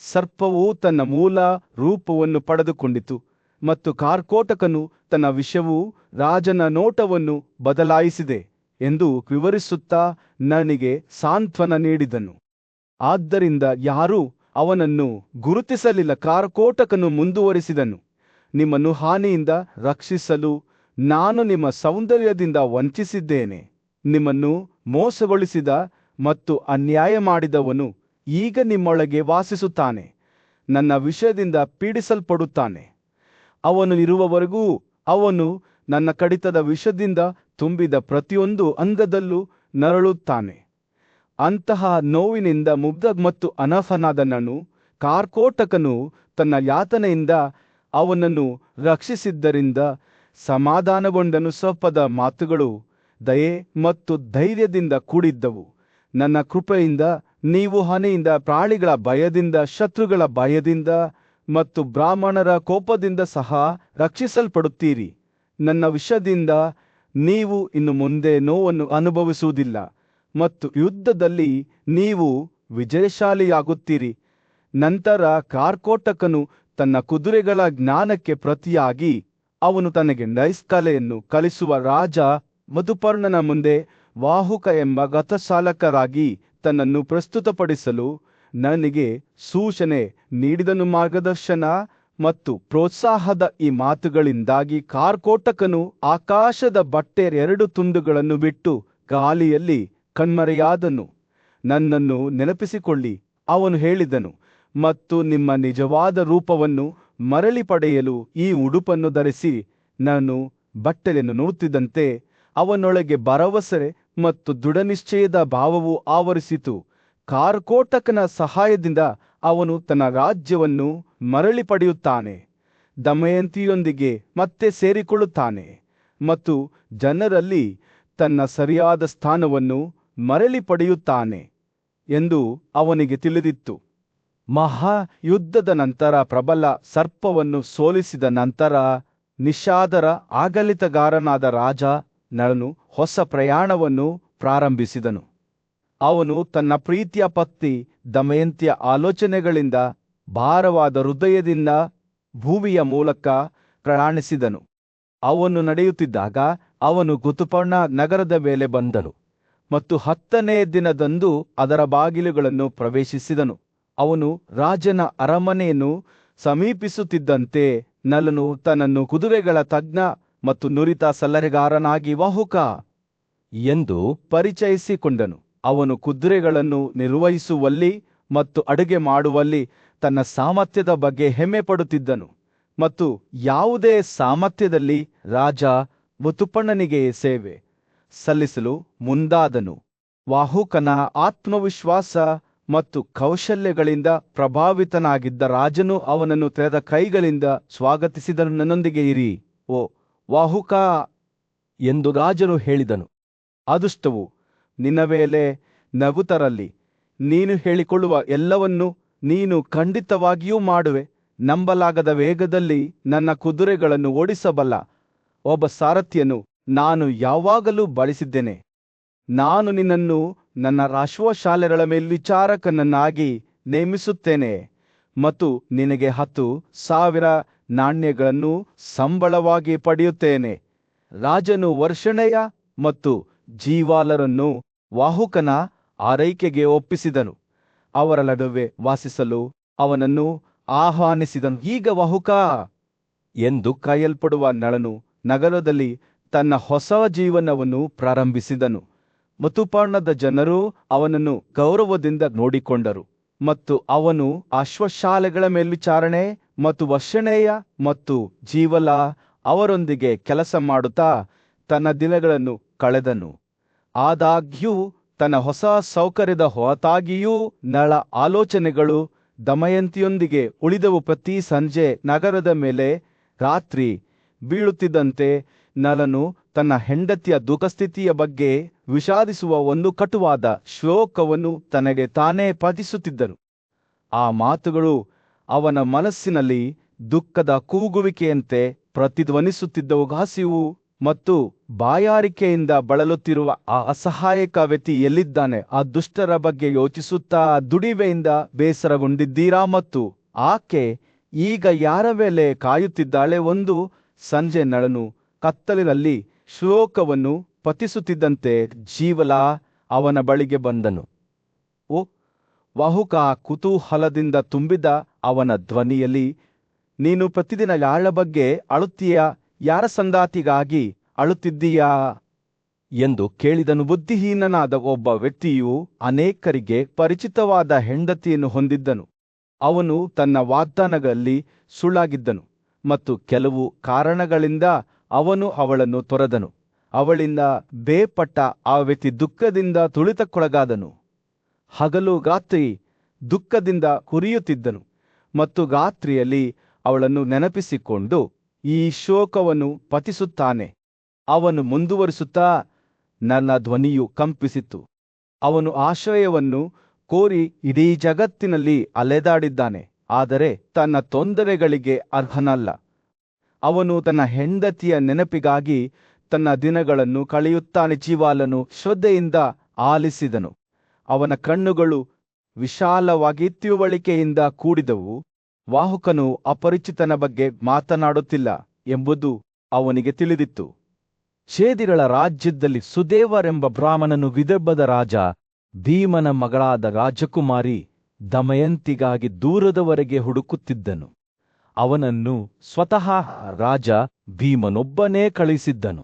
ಸರ್ಪವು ತನ್ನ ಮೂಲ ರೂಪವನ್ನು ಪಡೆದುಕೊಂಡಿತು ಮತ್ತು ಕಾರ್ಕೋಟಕನು ತನ್ನ ವಿಷವು ರಾಜನ ನೋಟವನ್ನು ಬದಲಾಯಿಸಿದೆ ಎಂದು ವಿವರಿಸುತ್ತಾ ನನಗೆ ಸಾಂತ್ವನ ನೀಡಿದನು. ಆದ್ದರಿಂದ ಯಾರೂ ಅವನನ್ನು ಗುರುತಿಸಲಿಲ್ಲ. ಕಾರ್ಕೋಟಕನು ಮುಂದುವರಿಸಿದನು, ನಿಮ್ಮನ್ನು ಹಾನಿಯಿಂದ ರಕ್ಷಿಸಲು ನಾನು ನಿಮ್ಮ ಸೌಂದರ್ಯದಿಂದ ವಂಚಿಸಿದ್ದೇನೆ. ನಿಮ್ಮನ್ನು ಮೋಸಗೊಳಿಸಿದ ಮತ್ತು ಅನ್ಯಾಯ ಮಾಡಿದವನು ಈಗ ನಿಮ್ಮೊಳಗೆ ವಾಸಿಸುತ್ತಾನೆ. ನನ್ನ ವಿಷಯದಿಂದ ಪೀಡಿಸಲ್ಪಡುತ್ತಾನೆ. ಅವನು ಇರುವವರೆಗೂ ಅವನು ನನ್ನ ಕಡಿತದ ವಿಷದಿಂದ ತುಂಬಿದ ಪ್ರತಿಯೊಂದು ಅಂಗದಲ್ಲೂ ನರಳುತ್ತಾನೆ. ಅಂತಹ ನೋವಿನಿಂದ ಮುಗ್ಧ ಮತ್ತು ಅನರ್ಹನಾದ ನಾನು ಕಾರ್ಕೋಟಕನು ತನ್ನ ಯಾತನೆಯಿಂದ ಅವನನ್ನು ರಕ್ಷಿಸಿದ್ದರಿಂದ ಸಮಾಧಾನಗೊಂಡನು. ಸರ್ಪದ ಮಾತುಗಳು ದಯೆ ಮತ್ತು ಧೈರ್ಯದಿಂದ ಕೂಡಿದ್ದವು. ನನ್ನ ಕೃಪೆಯಿಂದ ನೀವು ಹಾನಿಯಿಂದ, ಪ್ರಾಣಿಗಳ ಭಯದಿಂದ, ಶತ್ರುಗಳ ಭಯದಿಂದ ಮತ್ತು ಬ್ರಾಹ್ಮಣರ ಕೋಪದಿಂದ ಸಹ ರಕ್ಷಿಸಲ್ಪಡುತ್ತೀರಿ. ನನ್ನ ವಿಷದಿಂದ ನೀವು ಇನ್ನು ಮುಂದೆ ನೋವನ್ನು ಅನುಭವಿಸುವುದಿಲ್ಲ ಮತ್ತು ಯುದ್ಧದಲ್ಲಿ ನೀವು ವಿಜಯಶಾಲಿಯಾಗುತ್ತೀರಿ. ನಂತರ ಕಾರ್ಕೋಟಕನು ತನ್ನ ಕುದುರೆಗಳ ಜ್ಞಾನಕ್ಕೆ ಪ್ರತಿಯಾಗಿ ಅವನು ತನಗೆ ನೈಸ್ಕಲೆಯನ್ನು ಕಲಿಸುವ ರಾಜ ಮಧುಪರ್ಣನ ಮುಂದೆ ವಾಹುಕ ಎಂಬ ಗತಸಾಲಕರಾಗಿ ತನ್ನನ್ನು ಪ್ರಸ್ತುತಪಡಿಸಲು ನನಗೆ ಸೂಚನೆ ನೀಡಿದನು. ಮಾರ್ಗದರ್ಶನ ಮತ್ತು ಪ್ರೋತ್ಸಾಹದ ಈ ಮಾತುಗಳಿಂದಾಗಿ ಕಾರ್ಕೋಟಕನು ಆಕಾಶದ ಬಟ್ಟೆಯ 2 ತುಂಡುಗಳನ್ನು ಬಿಟ್ಟು ಗಾಳಿಯಲ್ಲಿ ಕಣ್ಮರೆಯಾದನು. ನನ್ನನ್ನು ನೆನಪಿಸಿಕೊಳ್ಳಿ, ಅವನು ಹೇಳಿದನು, ಮತ್ತು ನಿಮ್ಮ ನಿಜವಾದ ರೂಪವನ್ನು ಮರಳಿ ಪಡೆಯಲು ಈ ಉಡುಪನ್ನು ಧರಿಸಿ. ನಾನು ಬಟ್ಟೆಯನ್ನು ನೋಡುತ್ತಿದ್ದಂತೆ ಅವನೊಳಗೆ ಭರವಸೆ ಮತ್ತು ದೃಢನಿಶ್ಚಯದ ಭಾವವು ಆವರಿಸಿತು. ಕಾರ್ಕೋಟಕನ ಸಹಾಯದಿಂದ ಅವನು ತನ್ನ ರಾಜ್ಯವನ್ನು ಮರಳಿ ಪಡೆಯುತ್ತಾನೆ, ದಮಯಂತಿಯೊಂದಿಗೆ ಮತ್ತೆ ಸೇರಿಕೊಳ್ಳುತ್ತಾನೆ ಮತ್ತು ಜನರಲ್ಲಿ ತನ್ನ ಸರಿಯಾದ ಸ್ಥಾನವನ್ನು ಮರಳಿ ಪಡೆಯುತ್ತಾನೆ ಎಂದು ಅವನಿಗೆ ತಿಳಿದಿತ್ತು. ಮಹಾಯುದ್ಧದ ನಂತರ ಪ್ರಬಲ ಸರ್ಪವನ್ನು ಸೋಲಿಸಿದ ನಂತರ ನಿಷಾದರ ಆಡಳಿತಗಾರನಾದ ರಾಜ ನಳನು ಹೊಸ ಪ್ರಯಾಣವನ್ನು ಪ್ರಾರಂಭಿಸಿದನು. ಅವನು ತನ್ನ ಪ್ರೀತಿಯ ಪತ್ನಿ ದಮಯಂತಿಯ ಆಲೋಚನೆಗಳಿಂದ ಭಾರವಾದ ಹೃದಯದಿಂದ ಭೂಮಿಯ ಮೂಲಕ ಪ್ರಯಾಣಿಸಿದನು. ಅವನು ನಡೆಯುತ್ತಿದ್ದಾಗ ಅವನು ಗುತುಪರ್ಣ ನಗರದ ಮೇಲೆ ಬಂದನು ಮತ್ತು 10ನೇ ದಿನದಂದು ಅದರ ಬಾಗಿಲುಗಳನ್ನು ಪ್ರವೇಶಿಸಿದನು. ಅವನು ರಾಜನ ಅರಮನೆಯನ್ನು ಸಮೀಪಿಸುತ್ತಿದ್ದಂತೆ ನಲನು ತನ್ನನ್ನು ಕುದುರೆಗಳ ತಜ್ಞ ಮತ್ತು ನುರಿತ ಸಲಹೆಗಾರನಾಗಿ ವಾಹುಕ ಎಂದು ಪರಿಚಯಿಸಿಕೊಂಡನು. ಅವನು ಕುದುರೆಗಳನ್ನು ನಿರ್ವಹಿಸುವಲ್ಲಿ ಮತ್ತು ಅಡುಗೆ ಮಾಡುವಲ್ಲಿ ತನ್ನ ಸಾಮರ್ಥ್ಯದ ಬಗ್ಗೆ ಹೆಮ್ಮೆ ಪಡುತ್ತಿದ್ದನು ಮತ್ತು ಯಾವುದೇ ಸಾಮರ್ಥ್ಯದಲ್ಲಿ ರಾಜ ಗುತುಪರ್ಣನಿಗೆ ಸೇವೆ ಸಲ್ಲಿಸಲು ಮುಂದಾದನು. ವಾಹುಕನ ಆತ್ಮವಿಶ್ವಾಸ ಮತ್ತು ಕೌಶಲ್ಯಗಳಿಂದ ಪ್ರಭಾವಿತನಾಗಿದ್ದ ರಾಜನು ಅವನನ್ನು ತೆರೆದ ಕೈಗಳಿಂದ ಸ್ವಾಗತಿಸಿದನು. ನನ್ನೊಂದಿಗೆ ಇರಿ, ಓ ವಾಹುಕ ಎಂದು ರಾಜನು ಹೇಳಿದನು. ಅದೃಷ್ಟವು ನಿನ್ನ ಮೇಲೆ ನಗುತ್ತರಲಿ. ನೀನು ಹೇಳಿಕೊಳ್ಳುವ ಎಲ್ಲವನ್ನೂ ನೀನು ಖಂಡಿತವಾಗಿಯೂ ಮಾಡುವೆ. ನಂಬಲಾಗದ ವೇಗದಲ್ಲಿ ನನ್ನ ಕುದುರೆಗಳನ್ನು ಓಡಿಸಬಲ್ಲ ಒಬ್ಬ ಸಾರಥಿಯನ್ನು ನಾನು ಯಾವಾಗಲೂ ಬಳಸಿದ್ದೇನೆ. ನಾನು ನಿನ್ನನ್ನು ನನ್ನ ರಾಶ್ವಶಾಲೆಗಳ ಮೇಲ್ವಿಚಾರಕನನ್ನಾಗಿ ನೇಮಿಸುತ್ತೇನೆ ಮತ್ತು ನಿನಗೆ 10,000 ನಾಣ್ಯಗಳನ್ನು ಸಂಬಳವಾಗಿ ಪಡೆಯುತ್ತೇನೆ. ರಾಜನು ವರ್ಷಣೆಯ ಮತ್ತು ಜೀವಾಲರನ್ನು ವಾಹುಕನ ಆರೈಕೆಗೆ ಒಪ್ಪಿಸಿದನು. ಅವರ ನಡುವೆ ವಾಸಿಸಲು ಅವನನ್ನು ಆಹ್ವಾನಿಸಿದನು. ಈಗ ವಾಹುಕ ಎಂದು ಕರೆಯಲ್ಪಡುವ ನಳನು ನಗರದಲ್ಲಿ ತನ್ನ ಹೊಸ ಜೀವನವನ್ನು ಪ್ರಾರಂಭಿಸಿದನು. ಗುತುಪರ್ಣದ ಜನರು ಅವನನ್ನು ಗೌರವದಿಂದ ನೋಡಿಕೊಂಡರು ಮತ್ತು ಅವನು ಅಶ್ವಶಾಲೆಗಳ ಮೇಲ್ವಿಚಾರಣೆ ಮತ್ತು ವರ್ಷಣೆಯ ಮತ್ತು ಜೀವಲ ಅವರೊಂದಿಗೆ ಕೆಲಸ ಮಾಡುತ್ತಾ ತನ್ನ ದಿನಗಳನ್ನು ಕಳೆದನು. ಆದಾಗ್ಯೂ ತನ್ನ ಹೊಸ ಸೌಕರ್ಯದ ಹೊರತಾಗಿಯೂ ನಳ ಆಲೋಚನೆಗಳು ದಮಯಂತಿಯೊಂದಿಗೆ ಉಳಿದವು. ಪ್ರತಿ ಸಂಜೆ ನಗರದ ಮೇಲೆ ರಾತ್ರಿ ಬೀಳುತ್ತಿದ್ದಂತೆ ನಲನು ತನ್ನ ಹೆಂಡತಿಯ ದುಃಖಸ್ಥಿತಿಯ ಬಗ್ಗೆ ವಿಷಾದಿಸುವ ಒಂದು ಕಟುವಾದ ಶ್ಲೋಕವನ್ನು ತನಗೆ ತಾನೇ ಪಠಿಸುತ್ತಿದ್ದನು. ಆ ಮಾತುಗಳು ಅವನ ಮನಸ್ಸಿನಲ್ಲಿ ದುಃಖದ ಕೂಗುವಿಕೆಯಂತೆ ಪ್ರತಿಧ್ವನಿಸುತ್ತಿದ್ದವು. ಹಸಿವು ಮತ್ತು ಬಾಯಾರಿಕೆಯಿಂದ ಬಳಲುತ್ತಿರುವ ಆ ಅಸಹಾಯಕ ವ್ಯಕ್ತಿ ಎಲ್ಲಿದ್ದಾನೆ? ಆ ದುಷ್ಟರ ಬಗ್ಗೆ ಯೋಚಿಸುತ್ತಾ ದುಡಿಮೆಯಿಂದ ಬೇಸರಗೊಂಡಿದ್ದೀರಾ ಮತ್ತು ಆಕೆ ಈಗ ಯಾರ ಮೇಲೆ ಕಾಯುತ್ತಿದ್ದಾಳೆ? ಒಂದು ಸಂಜೆ ನಳನು ಕತ್ತಲಿನಲ್ಲಿ ಶ್ಲೋಕವನ್ನು ಪಠಿಸುತ್ತಿದ್ದಂತೆ ಜೀವಲ ಅವನ ಬಳಿಗೆ ಬಂದನು. ಓ ವಾಹುಕ ಕುತೂಹಲದಿಂದ ತುಂಬಿದ ಅವನ ಧ್ವನಿಯಲ್ಲಿ, ನೀನು ಪ್ರತಿದಿನ ಯಾರ ಬಗ್ಗೆ ಅಳುತ್ತೀಯಾ? ಯಾರ ಸಂಗಾತಿಗಾಗಿ ಅಳುತ್ತಿದ್ದೀಯಾ ಎಂದು ಕೇಳಿದನು. ಬುದ್ಧಿಹೀನನಾದ ಒಬ್ಬ ವ್ಯಕ್ತಿಯು ಅನೇಕರಿಗೆ ಪರಿಚಿತವಾದ ಹೆಂಡತಿಯನ್ನು ಹೊಂದಿದ್ದನು. ಅವನು ತನ್ನ ವಾಗ್ದಾನಗಳಲ್ಲಿ ಸುಳ್ಳಾಗಿದ್ದನು ಮತ್ತು ಕೆಲವು ಕಾರಣಗಳಿಂದ ಅವನು ಅವಳನ್ನು ತೊರೆದನು. ಅವಳಿಂದ ಬೇರ್ಪಟ್ಟ ಆ ವ್ಯಕ್ತಿ ದುಃಖದಿಂದ ತುಳಿತಕ್ಕೊಳಗಾದನು. ಹಗಲು ರಾತ್ರಿ ದುಃಖದಿಂದ ಹುರಿಯುತ್ತಿದ್ದನು ಮತ್ತು ರಾತ್ರಿಯಲ್ಲಿ ಅವಳನ್ನು ನೆನಪಿಸಿಕೊಂಡು ಈ ಶೋಕವನ್ನು ಪಠಿಸುತ್ತಾನೆ. ಅವನು ಮುಂದುವರಿಸುತ್ತಾ, ನನ್ನ ಧ್ವನಿಯು ಕಂಪಿಸಿತು. ಅವನು ಆಶ್ರಯವನ್ನು ಕೋರಿ ಇಡೀ ಜಗತ್ತಿನಲ್ಲಿ ಅಲೆದಾಡಿದ್ದಾನೆ, ಆದರೆ ತನ್ನ ತೊಂದರೆಗಳಿಗೆ ಅರ್ಹನಲ್ಲ. ಅವನು ತನ್ನ ಹೆಂಡತಿಯ ನೆನಪಿಗಾಗಿ ತನ್ನ ದಿನಗಳನ್ನು ಕಳೆಯುತ್ತಾನೆ. ಜೀವಾಲನು ಶ್ರದ್ಧೆಯಿಂದ ಆಲಿಸಿದನು. ಅವನ ಕಣ್ಣುಗಳು ವಿಶಾಲವಾಗಿ ತಿಳುವಳಿಕೆಯಿಂದ ಕೂಡಿದವು. ವಾಹುಕನು ಅಪರಿಚಿತನ ಬಗ್ಗೆ ಮಾತನಾಡುತ್ತಿಲ್ಲ ಎಂಬುದು ಅವನಿಗೆ ತಿಳಿದಿತ್ತು. ಛೇದಿಗಳ ರಾಜ್ಯದಲ್ಲಿ ಸುದೇವರೆಂಬ ಬ್ರಾಹ್ಮಣನು ವಿದರ್ಭದ ರಾಜ ಭೀಮನ ಮಗಳಾದ ರಾಜಕುಮಾರಿ ದಮಯಂತಿಗಾಗಿ ದೂರದವರೆಗೆ ಹುಡುಕುತ್ತಿದ್ದನು. ಅವನನ್ನು ಸ್ವತಃ ರಾಜ ಭೀಮನೊಬ್ಬನೇ ಕಳುಹಿಸಿದ್ದನು.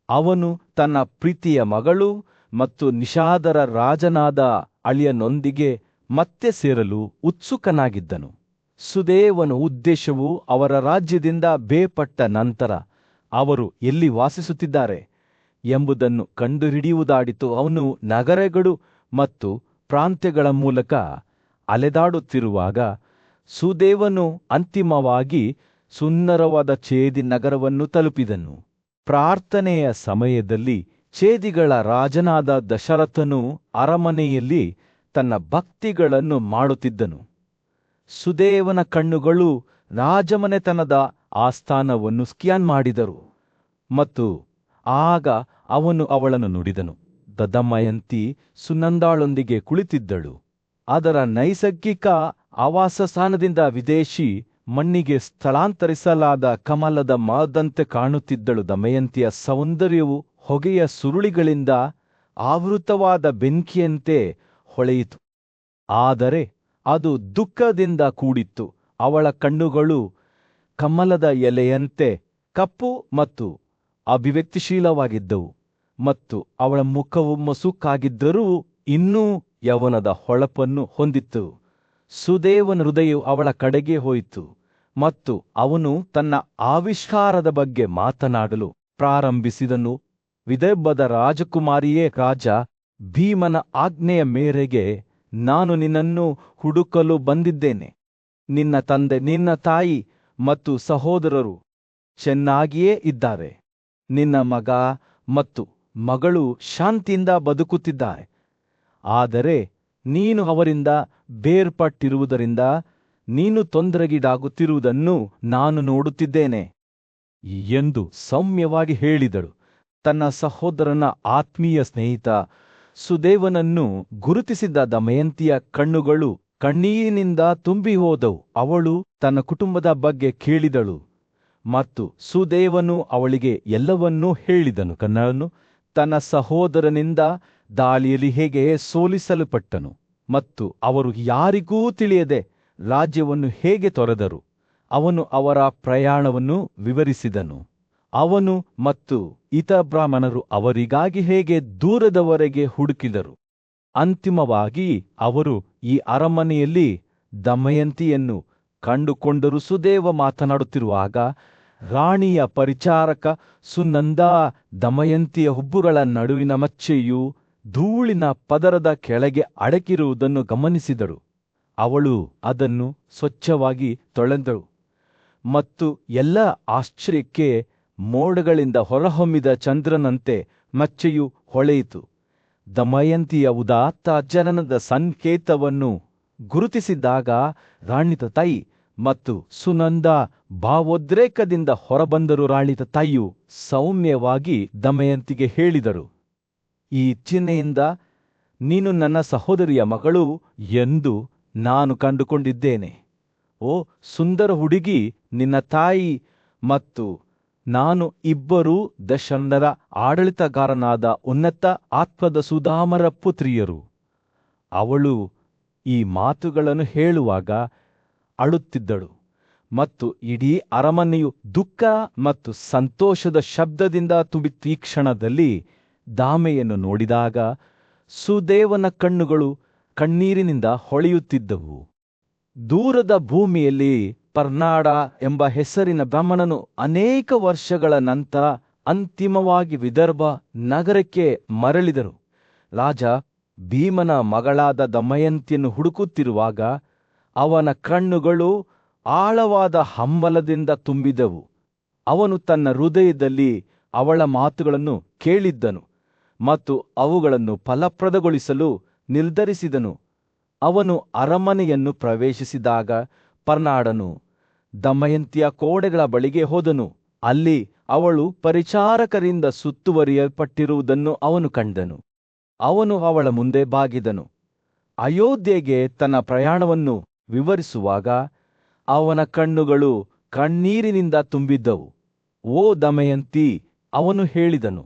ಅವನು ತನ್ನ ಪ್ರೀತಿಯ ಮಗಳು ಮತ್ತು ನಿಷಾದರ ರಾಜನಾದ ಅಳಿಯನೊಂದಿಗೆ ಮತ್ತೆ ಸೇರಲು ಉತ್ಸುಕನಾಗಿದ್ದನು. ಸುದೇವನ ಉದ್ದೇಶವು ಅವರ ರಾಜ್ಯದಿಂದ ಬೇರ್ಪಟ್ಟ ನಂತರ ಅವರು ಎಲ್ಲಿ ವಾಸಿಸುತ್ತಿದ್ದಾರೆ ಎಂಬುದನ್ನು ಕಂಡುಹಿಡಿಯುವುದಾಡಿತು. ಅವನು ನಗರಗಳು ಮತ್ತು ಪ್ರಾಂತ್ಯಗಳ ಮೂಲಕ ಅಲೆದಾಡುತ್ತಿರುವಾಗ ಸುದೇವನು ಅಂತಿಮವಾಗಿ ಸುಂದರವಾದ ಛೇದಿ ನಗರವನ್ನು ತಲುಪಿದನು. ಪ್ರಾರ್ಥನೆಯ ಸಮಯದಲ್ಲಿ ಛೇದಿಗಳ ರಾಜನಾದ ದಶರಥನು ಅರಮನೆಯಲ್ಲಿ ತನ್ನ ಭಕ್ತಿಗಳನ್ನು ಮಾಡುತ್ತಿದ್ದನು. ಸುದೇವನ ಕಣ್ಣುಗಳು ರಾಜಮನೆತನದ ಆಸ್ಥಾನವನ್ನು ಸ್ಕ್ಯಾನ್ ಮಾಡಿದರು ಮತ್ತು ಆಗ ಅವನು ಅವಳನ್ನು ನುಡಿದನು. ದಮಯಂತಿ ಸುನಂದಾಳೊಂದಿಗೆ ಕುಳಿತಿದ್ದಳು. ಅದರ ನೈಸರ್ಗಿಕ ಆವಾಸ ಸ್ಥಾನದಿಂದ ವಿದೇಶಿ ಮಣ್ಣಿಗೆ ಸ್ಥಳಾಂತರಿಸಲಾದ ಕಮಲದ ಮಾದಂತೆ ಕಾಣುತ್ತಿದ್ದಳು. ದಮಯಂತಿಯ ಸೌಂದರ್ಯವು ಹೊಗೆಯ ಸುರುಳಿಗಳಿಂದ ಆವೃತವಾದ ಬೆಂಕಿಯಂತೆ ಹೊಳೆಯಿತು. ಆದರೆ ಅದು ದುಃಖದಿಂದ ಕೂಡಿತ್ತು. ಅವಳ ಕಣ್ಣುಗಳು ಕಮಲದ ಎಲೆಯಂತೆ ಕಪ್ಪು ಮತ್ತು ಅಭಿವ್ಯಕ್ತಿಶೀಲವಾಗಿದ್ದವು, ಮತ್ತು ಅವಳ ಮುಖವು ಮಸುಕಾಗಿದ್ದರೂ ಇನ್ನೂ ಯೌವನದ ಹೊಳಪನ್ನು ಹೊಂದಿತ್ತು. ಸುದೇವನ ಹೃದಯವು ಅವಳ ಕಡೆಗೆ ಹೋಯಿತು, ಮತ್ತು ಅವನು ತನ್ನ ಆವಿಷ್ಕಾರದ ಬಗ್ಗೆ ಮಾತನಾಡಲು ಪ್ರಾರಂಭಿಸಿದನು. ವಿದರ್ಭದ ರಾಜಕುಮಾರಿಯೇ, ರಾಜ ಭೀಮನ ಆಜ್ಞೆಯ ಮೇರೆಗೆ ನಾನು ನಿನ್ನನ್ನು ಹುಡುಕಲು ಬಂದಿದ್ದೇನೆ. ನಿನ್ನ ತಂದೆ, ನಿನ್ನ ತಾಯಿ ಮತ್ತು ಸಹೋದರರು ಚೆನ್ನಾಗಿಯೇ ಇದ್ದಾರೆ. ನಿನ್ನ ಮಗ ಮತ್ತು ಮಗಳು ಶಾಂತಿಯಿಂದ ಬದುಕುತ್ತಿದ್ದಾರೆ. ಆದರೆ ನೀನು ಅವರಿಂದ ಬೇರ್ಪಟ್ಟಿರುವುದರಿಂದ ನೀನು ತೊಂದರೆಗೀಡಾಗುತ್ತಿರುವುದನ್ನು ನಾನು ನೋಡುತ್ತಿದ್ದೇನೆ ಎಂದು ಸೌಮ್ಯವಾಗಿ ಹೇಳಿದಳು. ತನ್ನ ಸಹೋದರನ ಆತ್ಮೀಯ ಸ್ನೇಹಿತ ಸುದೇವನನ್ನು ಗುರುತಿಸಿದ ದಮಯಂತಿಯ ಕಣ್ಣುಗಳು ಕಣ್ಣೀರಿನಿಂದ ತುಂಬಿ ಹೋದವು. ಅವಳು ತನ್ನ ಕುಟುಂಬದ ಬಗ್ಗೆ ಕೇಳಿದಳು, ಮತ್ತು ಸುದೇವನು ಅವಳಿಗೆ ಎಲ್ಲವನ್ನೂ ಹೇಳಿದನು. ಕನ್ನಡನು ತನ್ನ ಸಹೋದರನಿಂದ ದಾಳಿಯಲ್ಲಿ ಹೇಗೆ ಸೋಲಿಸಲ್ಪಟ್ಟನು, ಮತ್ತು ಅವರು ಯಾರಿಗೂ ತಿಳಿಯದೆ ರಾಜ್ಯವನ್ನು ಹೇಗೆ ತೊರೆದರು. ಅವನು ಅವರ ಪ್ರಯಾಣವನ್ನು ವಿವರಿಸಿದನು. ಅವನು ಮತ್ತು ಇತರ ಬ್ರಾಹ್ಮಣರು ಅವರಿಗಾಗಿ ಹೇಗೆ ದೂರದವರೆಗೆ ಹುಡುಕಿದರು. ಅಂತಿಮವಾಗಿ ಅವರು ಈ ಅರಮನೆಯಲ್ಲಿ ದಮಯಂತಿಯನ್ನು ಕಂಡುಕೊಂಡರು. ಸುದೇವ ಮಾತನಾಡುತ್ತಿರುವಾಗ ರಾಣಿಯ ಪರಿಚಾರಕ ಸುನಂದ ದಮಯಂತಿಯ ಹುಬ್ಬುಗಳ ನಡುವಿನ ಮಚ್ಚೆಯು ಧೂಳಿನ ಪದರದ ಕೆಳಗೆ ಅಡಗಿರುವುದನ್ನು ಗಮನಿಸಿದಳು. ಅವಳು ಅದನ್ನು ಸ್ವಚ್ಛವಾಗಿ ತೊಳೆದಳು, ಮತ್ತು ಎಲ್ಲ ಆಶ್ಚರ್ಯಕ್ಕೆ ಮೋಡಗಳಿಂದ ಹೊರಹೊಮ್ಮಿದ ಚಂದ್ರನಂತೆ ಮಚ್ಚೆಯು ಹೊಳೆಯಿತು. ದಮಯಂತಿಯ ಉದಾತ್ತ ಜನನದ ಸಂಕೇತವನ್ನು ಗುರುತಿಸಿದಾಗ ರಾಣಿತ ತಾಯಿ ಮತ್ತು ಸುನಂದ ಭಾವೋದ್ರೇಕದಿಂದ ಹೊರಬಂದರು. ರಾಣಿತ ತಾಯಿಯು ಸೌಮ್ಯವಾಗಿ ದಮಯಂತಿಗೆ ಹೇಳಿದರು, ಈ ಚಿಹ್ನೆಯಿಂದ ನೀನು ನನ್ನ ಸಹೋದರಿಯ ಮಗಳು ಎಂದು ನಾನು ಕಂಡುಕೊಂಡಿದ್ದೇನೆ. ಓ ಸುಂದರ ಹುಡುಗಿ, ನಿನ್ನ ತಾಯಿ ಮತ್ತು ನಾನು ಇಬ್ಬರೂ ದಶರಥನ ಆಡಳಿತಗಾರನಾದ ಉನ್ನತ ಆತ್ಮದ ಸುಧಾಮರ ಪುತ್ರಿಯರು. ಅವಳು ಈ ಮಾತುಗಳನ್ನು ಹೇಳುವಾಗ ಅಳುತ್ತಿದ್ದಳು, ಮತ್ತು ಇಡೀ ಅರಮನೆಯು ದುಃಖ ಮತ್ತು ಸಂತೋಷದ ಶಬ್ದದಿಂದ ತುಂಬಿತ್ತು. ಈ ಕ್ಷಣದಲ್ಲಿ ದಾಮೆಯನ್ನು ನೋಡಿದಾಗ ಸುದೇವನ ಕಣ್ಣುಗಳು ಕಣ್ಣೀರಿನಿಂದ ಹೊಳೆಯುತ್ತಿದ್ದವು. ದೂರದ ಭೂಮಿಯಲ್ಲಿ ಪರ್ನಾಡ ಎಂಬ ಹೆಸರಿನ ಬ್ರಾಹ್ಮಣನು ಅನೇಕ ವರ್ಷಗಳ ನಂತರ ಅಂತಿಮವಾಗಿ ವಿದರ್ಭ ನಗರಕ್ಕೆ ಮರಳಿದರು. ರಾಜ ಭೀಮನ ಮಗಳಾದ ದಮಯಂತಿಯನ್ನು ಹುಡುಕುತ್ತಿರುವಾಗ ಅವನ ಕಣ್ಣುಗಳು ಆಳವಾದ ಹಂಬಲದಿಂದ ತುಂಬಿದವು. ಅವನು ತನ್ನ ಹೃದಯದಲ್ಲಿ ಅವಳ ಮಾತುಗಳನ್ನು ಕೇಳಿದ್ದನು ಮತ್ತು ಅವುಗಳನ್ನು ಫಲಪ್ರದಗೊಳಿಸಲು ನಿರ್ಧರಿಸಿದನು. ಅವನು ಅರಮನೆಯನ್ನು ಪ್ರವೇಶಿಸಿದಾಗ ಪರ್ನಾಡನು ದಮಯಂತಿಯ ಕೋಣೆಗಳ ಬಳಿಗೆ ಹೋದನು. ಅಲ್ಲಿ ಅವಳು ಪರಿಚಾರಕರಿಂದ ಸುತ್ತುವರಿಯಲ್ಪಟ್ಟಿರುವುದನ್ನು ಅವನು ಕಂಡನು. ಅವನು ಅವಳ ಮುಂದೆ ಬಾಗಿದನು. ಅಯೋಧ್ಯೆಗೆ ತನ್ನ ಪ್ರಯಾಣವನ್ನು ವಿವರಿಸುವಾಗ ಅವನ ಕಣ್ಣುಗಳು ಕಣ್ಣೀರಿನಿಂದ ತುಂಬಿದ್ದವು. ಓ ದಮಯಂತಿ, ಅವನು ಹೇಳಿದನು,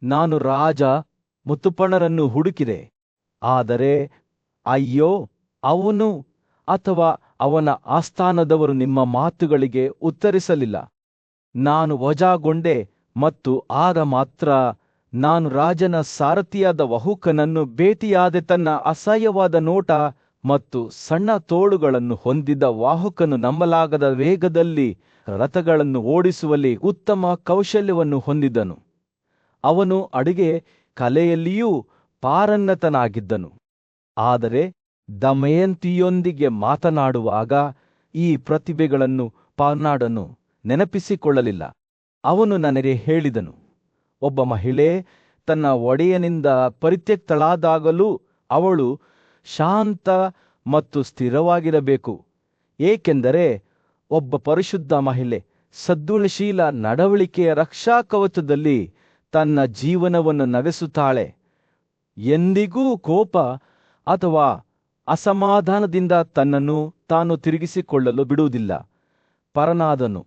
ನಾನು ರಾಜ ಮುತ್ತುಪಣರನ್ನು ಹುಡುಕಿದೆ, ಆದರೆ ಅಯ್ಯೋ, ಅವನು ಅಥವಾ ಅವನ ಆಸ್ಥಾನದವರು ನಿಮ್ಮ ಮಾತುಗಳಿಗೆ ಉತ್ತರಿಸಲಿಲ್ಲ. ನಾನು ವಜಾಗೊಂಡೆ, ಮತ್ತು ಆಗ ಮಾತ್ರ ನಾನು ರಾಜನ ಸಾರಥಿಯಾದ ವಹುಕನನ್ನು ಭೇಟಿಯಾದೆ. ತನ್ನ ಅಸಹ್ಯವಾದ ನೋಟ ಮತ್ತು ಸಣ್ಣ ತೋಳುಗಳನ್ನು ಹೊಂದಿದ್ದ ವಾಹಕನು ನಂಬಲಾಗದ ವೇಗದಲ್ಲಿ ರಥಗಳನ್ನು ಓಡಿಸುವಲ್ಲಿ ಉತ್ತಮ ಕೌಶಲ್ಯವನ್ನು ಹೊಂದಿದ್ದನು. ಅವನು ಅಡುಗೆ ಕಲೆಯಲ್ಲಿಯೂ ಪಾರಂಗತನಾಗಿದ್ದನು. ಆದರೆ ದಮಯಂತಿಯೊಂದಿಗೆ ಮಾತನಾಡುವಾಗ ಈ ಪ್ರತಿಭೆಗಳನ್ನು ಪರ್ನಾಡನು ನೆನಪಿಸಿಕೊಳ್ಳಲಿಲ್ಲ. ಅವನು ನನಗೆ ಹೇಳಿದನು, ಒಬ್ಬ ಮಹಿಳೆ ತನ್ನ ಒಡೆಯನಿಂದ ಪರಿತ್ಯಕ್ತಳಾದಾಗಲೂ ಅವಳು ಶಾಂತ ಮತ್ತು ಸ್ಥಿರವಾಗಿರಬೇಕು, ಏಕೆಂದರೆ ಒಬ್ಬ ಪರಿಶುದ್ಧ ಮಹಿಳೆ ಸದ್ಗುಣಶೀಲ ನಡವಳಿಕೆಯ ರಕ್ಷಾಕವಚದಲ್ಲಿ ತನ್ನ ಜೀವನವನ್ನು ನಡೆಸುತ್ತಾಳೆ. ಎಂದಿಗೂ ಕೋಪ ಅಥವಾ ಅಸಮಾಧಾನದಿಂದ ತನ್ನನ್ನು ತಾನು ತಿರುಗಿಸಿಕೊಳ್ಳಲು ಬಿಡುವುದಿಲ್ಲ. ಪರನಾದನು.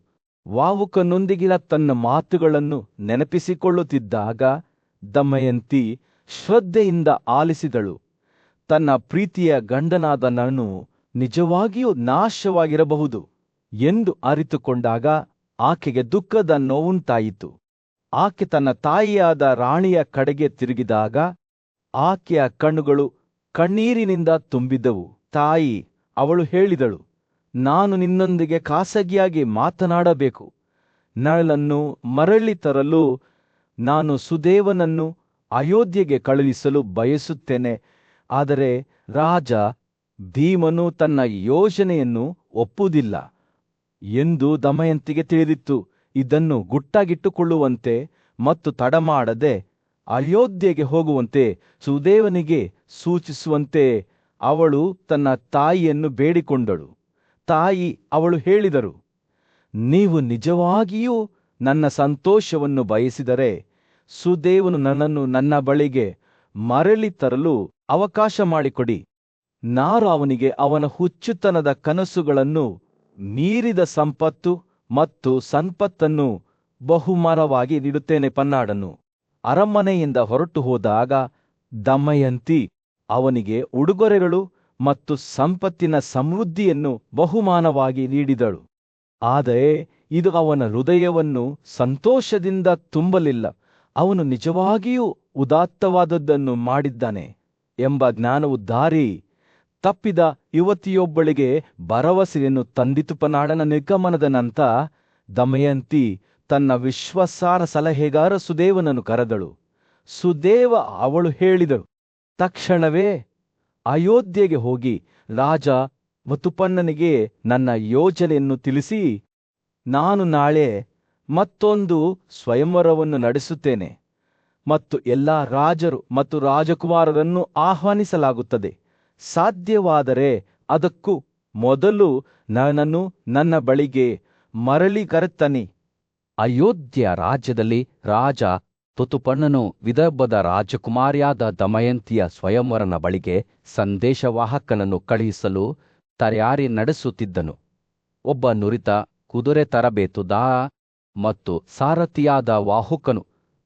ವಾವುಕನೊಂದಿಗಿನ ತನ್ನ ಮಾತುಗಳನ್ನು ನೆನಪಿಸಿಕೊಳ್ಳುತ್ತಿದ್ದಾಗ ದಮಯಂತಿ ಶ್ರದ್ಧೆಯಿಂದ ಆಲಿಸಿದಳು. ತನ್ನ ಪ್ರೀತಿಯ ಗಂಡನಾದ ನಾನು ನಿಜವಾಗಿಯೂ ನಾಶವಾಗಿರಬಹುದು ಎಂದು ಅರಿತುಕೊಂಡಾಗ ಆಕೆಗೆ ದುಃಖದ ನೋವುಂಟಾಯಿತು. ಆಕೆ ತನ್ನ ತಾಯಿಯಾದ ರಾಣಿಯ ಕಡೆಗೆ ತಿರುಗಿದಾಗ ಆಕೆಯ ಕಣ್ಣುಗಳು ಕಣ್ಣೀರಿನಿಂದ ತುಂಬಿದ್ದವು. ತಾಯಿ, ಅವಳು ಹೇಳಿದಳು, ನಾನು ನಿನ್ನೊಂದಿಗೆ ಖಾಸಗಿಯಾಗಿ ಮಾತನಾಡಬೇಕು. ನಳನ್ನು ಮರಳಿ ತರಲು ನಾನು ಸುದೇವನನ್ನು ಅಯೋಧ್ಯೆಗೆ ಕಳುಹಿಸಲು ಬಯಸುತ್ತೇನೆ. ಆದರೆ ರಾಜ ಭೀಮನು ತನ್ನ ಯೋಜನೆಯನ್ನು ಒಪ್ಪುವುದಿಲ್ಲ ಎಂದು ದಮಯಂತಿಗೆ ತಿಳಿದಿತ್ತು. ಇದನ್ನು ಗುಟ್ಟಾಗಿಟ್ಟುಕೊಳ್ಳುವಂತೆ ಮತ್ತು ತಡಮಾಡದೆ ಅಯೋಧ್ಯೆಗೆ ಹೋಗುವಂತೆ ಸುದೇವನಿಗೆ ಸೂಚಿಸುವಂತೆ ಅವಳು ತನ್ನ ತಾಯಿಯನ್ನು ಬೇಡಿಕೊಂಡಳು. ತಾಯಿ ಅವಳು ಹೇಳಿದರು, ನೀವು ನಿಜವಾಗಿಯೂ ನನ್ನ ಸಂತೋಷವನ್ನು ಬಯಸಿದರೆ ಸುದೇವನು ನನ್ನನ್ನು ನನ್ನ ಬಳಿಗೆ ಮರಳಿ ತರಲು ಅವಕಾಶ ಮಾಡಿಕೊಡಿ. ನಾನು ಅವನಿಗೆ ಅವನ ಹುಚ್ಚುತನದ ಕನಸುಗಳನ್ನು ಮೀರಿದ ಸಂಪತ್ತು ಮತ್ತು ಸಂಪತ್ತನ್ನು ಬಹುಮಾನವಾಗಿ ನೀಡುತ್ತೇನೆ. ಪನ್ನಾಡನು ಅರಮನೆಯಿಂದ ಹೊರಟು ಹೋದಾಗ ದಮಯಂತಿ ಅವನಿಗೆ ಉಡುಗೊರೆಗಳು ಮತ್ತು ಸಂಪತ್ತಿನ ಸಮೃದ್ಧಿಯನ್ನು ಬಹುಮಾನವಾಗಿ ನೀಡಿದಳು. ಆದರೆ ಇದು ಅವನ ಹೃದಯವನ್ನು ಸಂತೋಷದಿಂದ ತುಂಬಲಿಲ್ಲ. ಅವನು ನಿಜವಾಗಿಯೂ ಉದಾತ್ತವಾದದ್ದನ್ನು ಮಾಡಿದ್ದಾನೆ ಎಂಬ ಜ್ಞಾನವು ದಾರಿ ತಪ್ಪಿದ ಯುವತಿಯೊಬ್ಬಳಿಗೆ ಭರವಸೆಯನ್ನು ತಂದಿತು. ಪನ್ನಾಡನ ನಿರ್ಗಮನದ ನಂತರ ದಮಯಂತಿ ತನ್ನ ವಿಶ್ವಾಸಾರ್ಹ ಸಲಹೆಗಾರ ಸುದೇವನನ್ನು ಕರೆದಳು. ಸುದೇವ ಅವಳು ಹೇಳಿದಳು, ತಕ್ಷಣವೇ ಅಯೋಧ್ಯೆಗೆ ಹೋಗಿ ರಾಜ ವತುಪನ್ನನಿಗೆ ನನ್ನ ಯೋಜನೆಯನ್ನು ತಿಳಿಸಿ, ನಾನು ನಾಳೆ ಮತ್ತೊಂದು ಸ್ವಯಂವರವನ್ನು ನಡೆಸುತ್ತೇನೆ ಮತ್ತು ಎಲ್ಲಾ ರಾಜರು ಮತ್ತು ರಾಜಕುಮಾರರನ್ನು ಆಹ್ವಾನಿಸಲಾಗುತ್ತದೆ. ಸಾಧ್ಯವಾದರೆ ಅದಕ್ಕೂ ಮೊದಲು ನನ್ನನ್ನು ನನ್ನ ಬಳಿಗೆ ಮರಳಿ ಕರೆತನ್ನಿ. ಅಯೋಧ್ಯೆಯ ರಾಜ್ಯದಲ್ಲಿ ರಾಜ ತುತುಪರ್ಣನು ವಿದರ್ಭದ ರಾಜಕುಮಾರಿಯಾದ ದಮಯಂತಿಯ ಸ್ವಯಂವರನ ಬಳಿಗೆ ಸಂದೇಶವಾಹಕನನ್ನು ಕಳುಹಿಸಲು ತಯಾರಿ ನಡೆಸುತ್ತಿದ್ದನು. ಒಬ್ಬ ನುರಿತ ಕುದುರೆ ತರಬೇತುದಾರ ಮತ್ತು ಸಾರಥಿಯಾದ ವಾಹುಕನು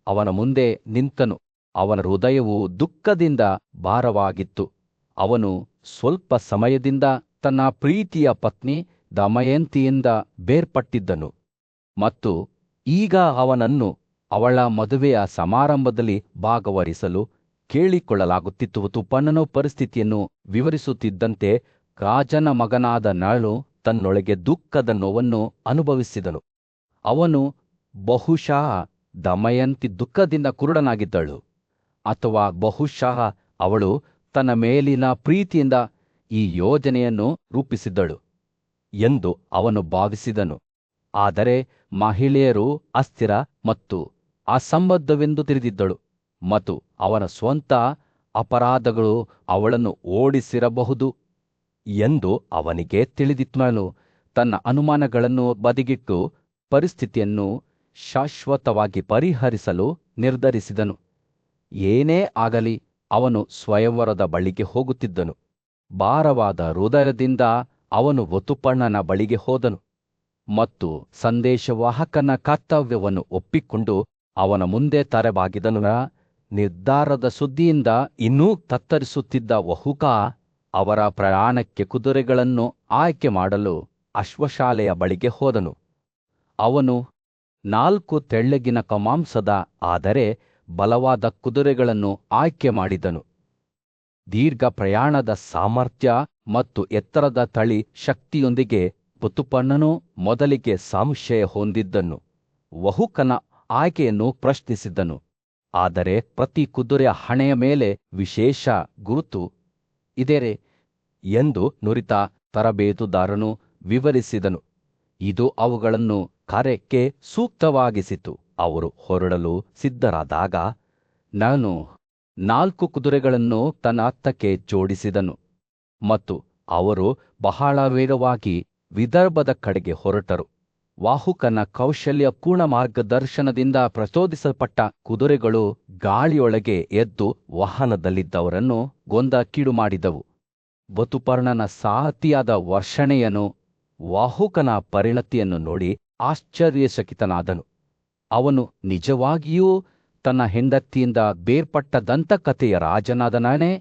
ಅವನ ಮುಂದೆ ನಿಂತನು. ಅವನ ಹೃದಯವು ದುಃಖದಿಂದ ಭಾರವಾಗಿತ್ತು. ಅವನು ಸ್ವಲ್ಪ ಸಮಯದಿಂದ ತನ್ನ ಪ್ರೀತಿಯ ಪತ್ನಿ ದಮಯಂತಿಯಿಂದ ಬೇರ್ಪಟ್ಟಿದ್ದನು ಮತ್ತು ಈಗ ಅವನನ್ನು ಅವಳ ಮದುವೆಯ ಸಮಾರಂಭದಲ್ಲಿ ಭಾಗವಹಿಸಲು ಕೇಳಿಕೊಳ್ಳಲಾಗುತ್ತಿತ್ತು. ತುಪರ್ಣನ ಪರಿಸ್ಥಿತಿಯನ್ನು ವಿವರಿಸುತ್ತಿದ್ದಂತೆ ರಾಜನ ಮಗನಾದ ನಳನು ತನ್ನೊಳಗೆ ದುಃಖದ ನೋವನ್ನು ಅನುಭವಿಸಿದನು. ಅವನು ಬಹುಶಃ ದಮಯಂತಿ ದುಃಖದಿಂದ ಕುರುಡನಾಗಿದ್ದಳು, ಅಥವಾ ಬಹುಶಃ ಅವಳು ತನ್ನ ಮೇಲಿನ ಪ್ರೀತಿಯಿಂದ ಈ ಯೋಜನೆಯನ್ನು ರೂಪಿಸಿದ್ದಳು ಎಂದು ಅವನು ಭಾವಿಸಿದನು. ಆದರೆ ಮಹಿಳೆಯರು ಅಸ್ಥಿರ ಮತ್ತು ಅಸಂಬದ್ಧವೆಂದು ತಿಳಿದಿದ್ದಳು ಮತ್ತು ಅವನ ಸ್ವಂತ ಅಪರಾಧಗಳು ಅವಳನ್ನು ಓಡಿಸಿರಬಹುದು ಎಂದು ಅವನಿಗೆ ತಿಳಿದಿತ್ತು. ತನ್ನ ಅನುಮಾನಗಳನ್ನು ಬದಿಗಿಟ್ಟು ಪರಿಸ್ಥಿತಿಯನ್ನು ಶಾಶ್ವತವಾಗಿ ಪರಿಹರಿಸಲು ನಿರ್ಧರಿಸಿದನು. ಏನೇ ಆಗಲಿ ಅವನು ಸ್ವಯಂವರದ ಬಳಿಗೆ ಹೋಗುತ್ತಿದ್ದನು. ಭಾರವಾದ ಹೃದಯದಿಂದ ಅವನು ವತುಪರ್ಣನ ಬಳಿಗೆ ಹೋದನು ಮತ್ತು ಸಂದೇಶವಾಹಕನ ಕರ್ತವ್ಯವನ್ನು ಒಪ್ಪಿಕೊಂಡು ಅವನ ಮುಂದೆ ತಲೆಬಾಗಿದನು. ನಿರ್ಧಾರದ ಸುದ್ದಿಯಿಂದ ಇನ್ನೂ ತತ್ತರಿಸುತ್ತಿದ್ದ ವಹುಕ ಅವರ ಪ್ರಯಾಣಕ್ಕೆ ಕುದುರೆಗಳನ್ನು ಆಯ್ಕೆ ಮಾಡಲು ಅಶ್ವಶಾಲೆಯ ಬಳಿಗೆ ಹೋದನು. ಅವನು 4 ತೆಳ್ಳಗಿನ ಕಮಾಂಸದ ಆದರೆ ಬಲವಾದ ಕುದುರೆಗಳನ್ನು ಆಯ್ಕೆ ಮಾಡಿದನು. ದೀರ್ಘ ಪ್ರಯಾಣದ ಸಾಮರ್ಥ್ಯ ಮತ್ತು ಎತ್ತರದ ತಳಿ ಶಕ್ತಿಯೊಂದಿಗೆ ವತುಪರ್ಣನು ಮೊದಲಿಗೆ ಸಂಶಯ ಹೊಂದಿದ್ದನು. ವಹುಕನ ಆಯ್ಕೆಯನ್ನು ಪ್ರಶ್ನಿಸಿದ್ದನು. ಆದರೆ ಪ್ರತಿ ಕುದುರೆಯ ಹಣೆಯ ಮೇಲೆ ವಿಶೇಷ ಗುರುತು ಇದೆರೆ ಎಂದು ನುರಿತ ತರಬೇತುದಾರನು ವಿವರಿಸಿದನು. ಇದು ಅವುಗಳನ್ನು ಕಾರ್ಯಕ್ಕೆ ಸೂಕ್ತವಾಗಿಸಿತು. ಅವರು ಹೊರಡಲು ಸಿದ್ಧರಾದಾಗ ನಾನು 4 ಕುದುರೆಗಳನ್ನು ತನ್ನ ಹತ್ತಕ್ಕೆ ಜೋಡಿಸಿದನು ಮತ್ತು ಅವರು ಬಹಳ ವೇಗವಾಗಿ ವಿದರ್ಭದ ಕಡೆಗೆ ಹೊರಟರು. ವಾಹುಕನ ಕೌಶಲ್ಯಪೂರ್ಣ ಮಾರ್ಗದರ್ಶನದಿಂದ ಪ್ರಚೋದಿಸಲ್ಪಟ್ಟ ಕುದುರೆಗಳು ಗಾಳಿಯೊಳಗೆ ಎದ್ದು ವಾಹನದಲ್ಲಿದ್ದವರನ್ನು ಗೊಂದಕೀಡು ಮಾಡಿದವು. ವತುಪರ್ಣನ ಸಾರಥಿಯಾದ ವರ್ಷಣೆಯನು ವಾಹುಕನ ಪರಿಣತಿಯನ್ನು ನೋಡಿ ಆಶ್ಚರ್ಯಚಕಿತನಾದನು. ಅವನು ನಿಜವಾಗಿಯೂ ತನ್ನ ಹೆಂಡತಿಯಿಂದ ಬೇರ್ಪಟ್ಟ ದಂತಕಥೆಯ ರಾಜನಾದನೇ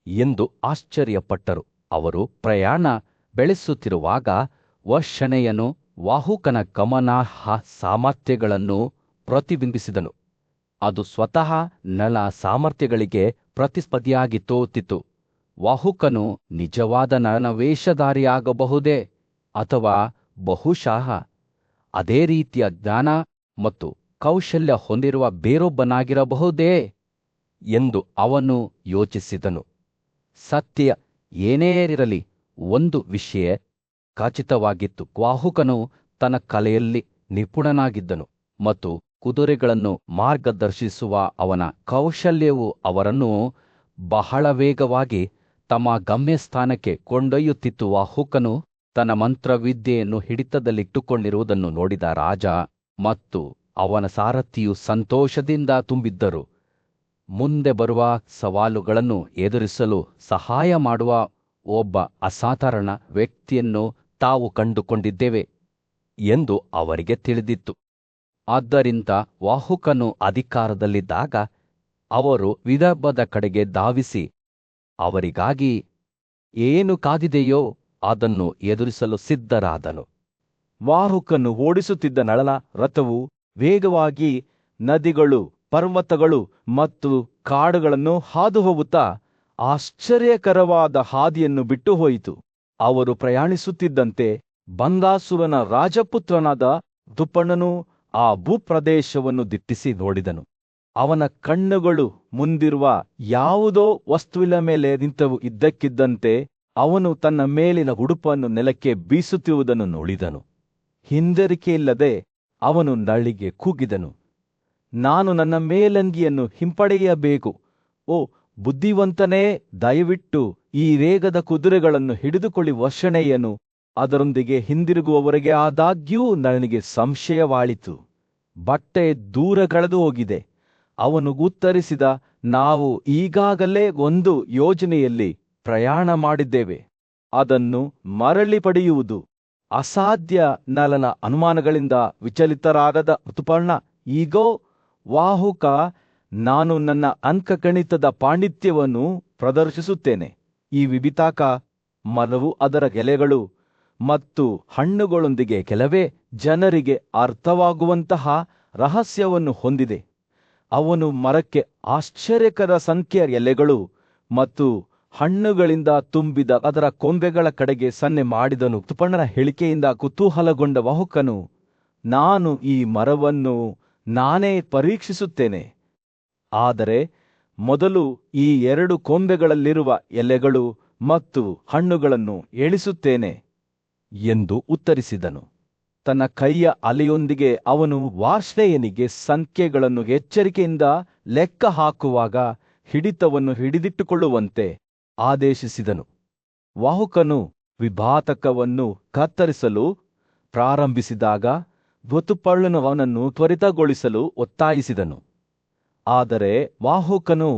ಎಂದು ಆಶ್ಚರ್ಯಪಟ್ಟರು. ಅವರು ಪ್ರಯಾಣ ಬೆಳೆಸುತ್ತಿರುವಾಗ ವರ್ಷಣೆಯನು ವಾಹುಕನ ಗಮನಾರ್ಹ ಸಾಮರ್ಥ್ಯಗಳನ್ನು ಪ್ರತಿಬಿಂಬಿಸಿದನು. ಅದು ಸ್ವತಃ ನಳ ಸಾಮರ್ಥ್ಯಗಳಿಗೆ ಪ್ರತಿಸ್ಪರ್ಧಿಯಾಗಿ ತೋತಿತು. ವಾಹುಕನು ನಿಜವಾದ ನಳನ ವೇಷಧಾರಿಯಾಗಬಹುದೇ, ಅಥವಾ ಬಹುಶಃ ಅದೇ ರೀತಿಯ ಜ್ಞಾನ ಮತ್ತು ಕೌಶಲ್ಯ ಹೊಂದಿರುವ ಬೇರೊಬ್ಬನಾಗಿರಬಹುದೇ ಎಂದು ಅವನು ಯೋಚಿಸಿದನು. ಸತ್ಯ ಏನೇ ಇರಲಿ, ಒಂದು ವಿಷಯ ಖಚಿತವಾಗಿತ್ತು: ವಾಹುಕನು ತನ್ನ ಕಲೆಯಲ್ಲಿ ನಿಪುಣನಾಗಿದ್ದನು ಮತ್ತು ಕುದುರೆಗಳನ್ನು ಮಾರ್ಗದರ್ಶಿಸುವ ಅವನ ಕೌಶಲ್ಯವು ಅವರನ್ನು ಬಹಳ ವೇಗವಾಗಿ ತಮ್ಮ ಗಮ್ಯಸ್ಥಾನಕ್ಕೆ ಕೊಂಡೊಯ್ಯುತ್ತಿತ್ತು. ವಾಹುಕನು ತನ್ನ ಮಂತ್ರವಿದ್ಯೆಯನ್ನು ಹಿಡಿತದಲ್ಲಿಟ್ಟುಕೊಂಡಿರುವುದನ್ನು ನೋಡಿದ ರಾಜ ಮತ್ತು ಅವನ ಸಾರಥಿಯು ಸಂತೋಷದಿಂದ ತುಂಬಿದ್ದರು. ಮುಂದೆ ಬರುವ ಸವಾಲುಗಳನ್ನು ಎದುರಿಸಲು ಸಹಾಯ ಮಾಡುವ ಒಬ್ಬ ಅಸಾಧಾರಣ ವ್ಯಕ್ತಿಯನ್ನು ತಾವು ಕಂಡುಕೊಂಡಿದ್ದೇವೆ ಎಂದು ಅವರಿಗೆ ತಿಳಿದಿತ್ತು. ಆದ್ದರಿಂದ ವಾಹುಕನು ಅಧಿಕಾರದಲ್ಲಿದ್ದಾಗ ಅವರು ವಿದರ್ಭದ ಕಡೆಗೆ ಧಾವಿಸಿ ಅವರಿಗಾಗಿ ಏನು ಕಾದಿದೆಯೋ ಅದನ್ನು ಎದುರಿಸಲು ಸಿದ್ಧರಾದನು. ವಾಹುಕನು ಓಡಿಸುತ್ತಿದ್ದ ನಳನ ರಥವು ವೇಗವಾಗಿ ನದಿಗಳು, ಪರ್ವತಗಳು ಮತ್ತು ಕಾಡುಗಳನ್ನು ಹಾದು ಹೋಗುತ್ತಾ ಆಶ್ಚರ್ಯಕರವಾದ ಹಾದಿಯನ್ನು ಬಿಟ್ಟು ಹೋಯಿತು. ಅವರು ಪ್ರಯಾಣಿಸುತ್ತಿದ್ದಂತೆ ಬಂಗಾಸುರನ ರಾಜಪುತ್ರನಾದ ಋತುಪರ್ಣನು ಆ ಭೂಪ್ರದೇಶವನ್ನು ದಿಟ್ಟಿಸಿ ನೋಡಿದನು. ಅವನ ಕಣ್ಣುಗಳು ಮುಂದಿರುವ ಯಾವುದೋ ವಸ್ತುವಿನ ಮೇಲೆ ನಿಂತವು. ಇದ್ದಕ್ಕಿದ್ದಂತೆ ಅವನು ತನ್ನ ಮೇಲಿನ ಉಡುಪನ್ನು ನೆಲಕ್ಕೆ ಬೀಸುತ್ತಿರುವುದನ್ನು ನೋಡಿದನು. ಹಿಂದರಿಕೆಯಿಲ್ಲದೆ ಅವನು ನಳಿಗೆ ಕೂಗಿದನು, ನಾನು ನನ್ನ ಮೇಲಂಗಿಯನ್ನು ಹಿಂಪಡೆಯಬೇಕು. ಓ ಬುದ್ಧಿವಂತನೇ, ದಯವಿಟ್ಟು ಈ ವೇಗದ ಕುದುರೆಗಳನ್ನು ಹಿಡಿದುಕೊಳ್ಳಿ. ವರ್ಷಣೆಯನು ಅದರೊಂದಿಗೆ ಹಿಂದಿರುಗುವವರೆಗೆ ಆದಾಗ್ಯೂ ನಳನಿಗೆ ಸಂಶಯವಾಯಿತು. ಬಟ್ಟೆ ದೂರ ಕಳೆದು ಹೋಗಿದೆ. ಅವನು ಉತ್ತರಿಸಿದ, ನಾವು ಈಗಾಗಲೇ ಒಂದು ಯೋಜನೆಯಲ್ಲಿ ಪ್ರಯಾಣ ಮಾಡಿದ್ದೇವೆ, ಅದನ್ನು ಮರಳಿ ಪಡೆಯುವುದು ಅಸಾಧ್ಯ. ನಳನ ಅನುಮಾನಗಳಿಂದ ವಿಚಲಿತರಾದ ಋತುಪರ್ಣ, ಈಗೋ ವಾಹುಕ, ನಾನು ನನ್ನ ಅಂಕಗಣಿತದ ಪಾಂಡಿತ್ಯವನ್ನು ಪ್ರದರ್ಶಿಸುತ್ತೇನೆ. ಈ ವಿಭಿತಾಕ ಮರವು ಅದರ ಎಲೆಗಳು ಮತ್ತು ಹಣ್ಣುಗಳೊಂದಿಗೆ ಕೆಲವೇ ಜನರಿಗೆ ಅರ್ಥವಾಗುವಂತಹ ರಹಸ್ಯವನ್ನು ಹೊಂದಿದೆ. ಅವನು ಮರಕ್ಕೆ ಆಶ್ಚರ್ಯಕರ ಸಂಖ್ಯೆಯ ಎಲೆಗಳು ಮತ್ತು ಹಣ್ಣುಗಳಿಂದ ತುಂಬಿದ ಅದರ ಕೊಂಬೆಗಳ ಕಡೆಗೆ ಸನ್ನೆ ಮಾಡಿದನು. ಋತುಪರ್ಣನ ಹೇಳಿಕೆಯಿಂದ ಕುತೂಹಲಗೊಂಡ ವಾಹುಕನು, ನಾನು ಈ ಮರವನ್ನು ನಾನೇ ಪರೀಕ್ಷಿಸುತ್ತೇನೆ, ಆದರೆ ಮೊದಲು ಈ 2 ಕೊಂಬೆಗಳಲ್ಲಿರುವ ಎಲೆಗಳು ಮತ್ತು ಹಣ್ಣುಗಳನ್ನು ಎಣಿಸುತ್ತೇನೆ ಎಂದು ಉತ್ತರಿಸಿದನು. ತನ್ನ ಕೈಯ ಅಲೆಯೊಂದಿಗೆ ಅವನು ವಾರ್ಷ್ಣೆಯನಿಗೆ ಸಂಖ್ಯೆಗಳನ್ನು ಎಚ್ಚರಿಕೆಯಿಂದ ಲೆಕ್ಕ ಹಾಕುವಾಗ ಹಿಡಿತವನ್ನು ಹಿಡಿದಿಟ್ಟುಕೊಳ್ಳುವಂತೆ ಆದೇಶಿಸಿದನು. ವಾಹುಕನು ವಿಭಾತಕವನ್ನು ಕತ್ತರಿಸಲು ಪ್ರಾರಂಭಿಸಿದಾಗ ಋತುಪರ್ಣನು ಅವನನ್ನು ತ್ವರಿತಗೊಳಿಸಲು ಒತ್ತಾಯಿಸಿದನು. ಆದರೆ ವಾಹುಕನು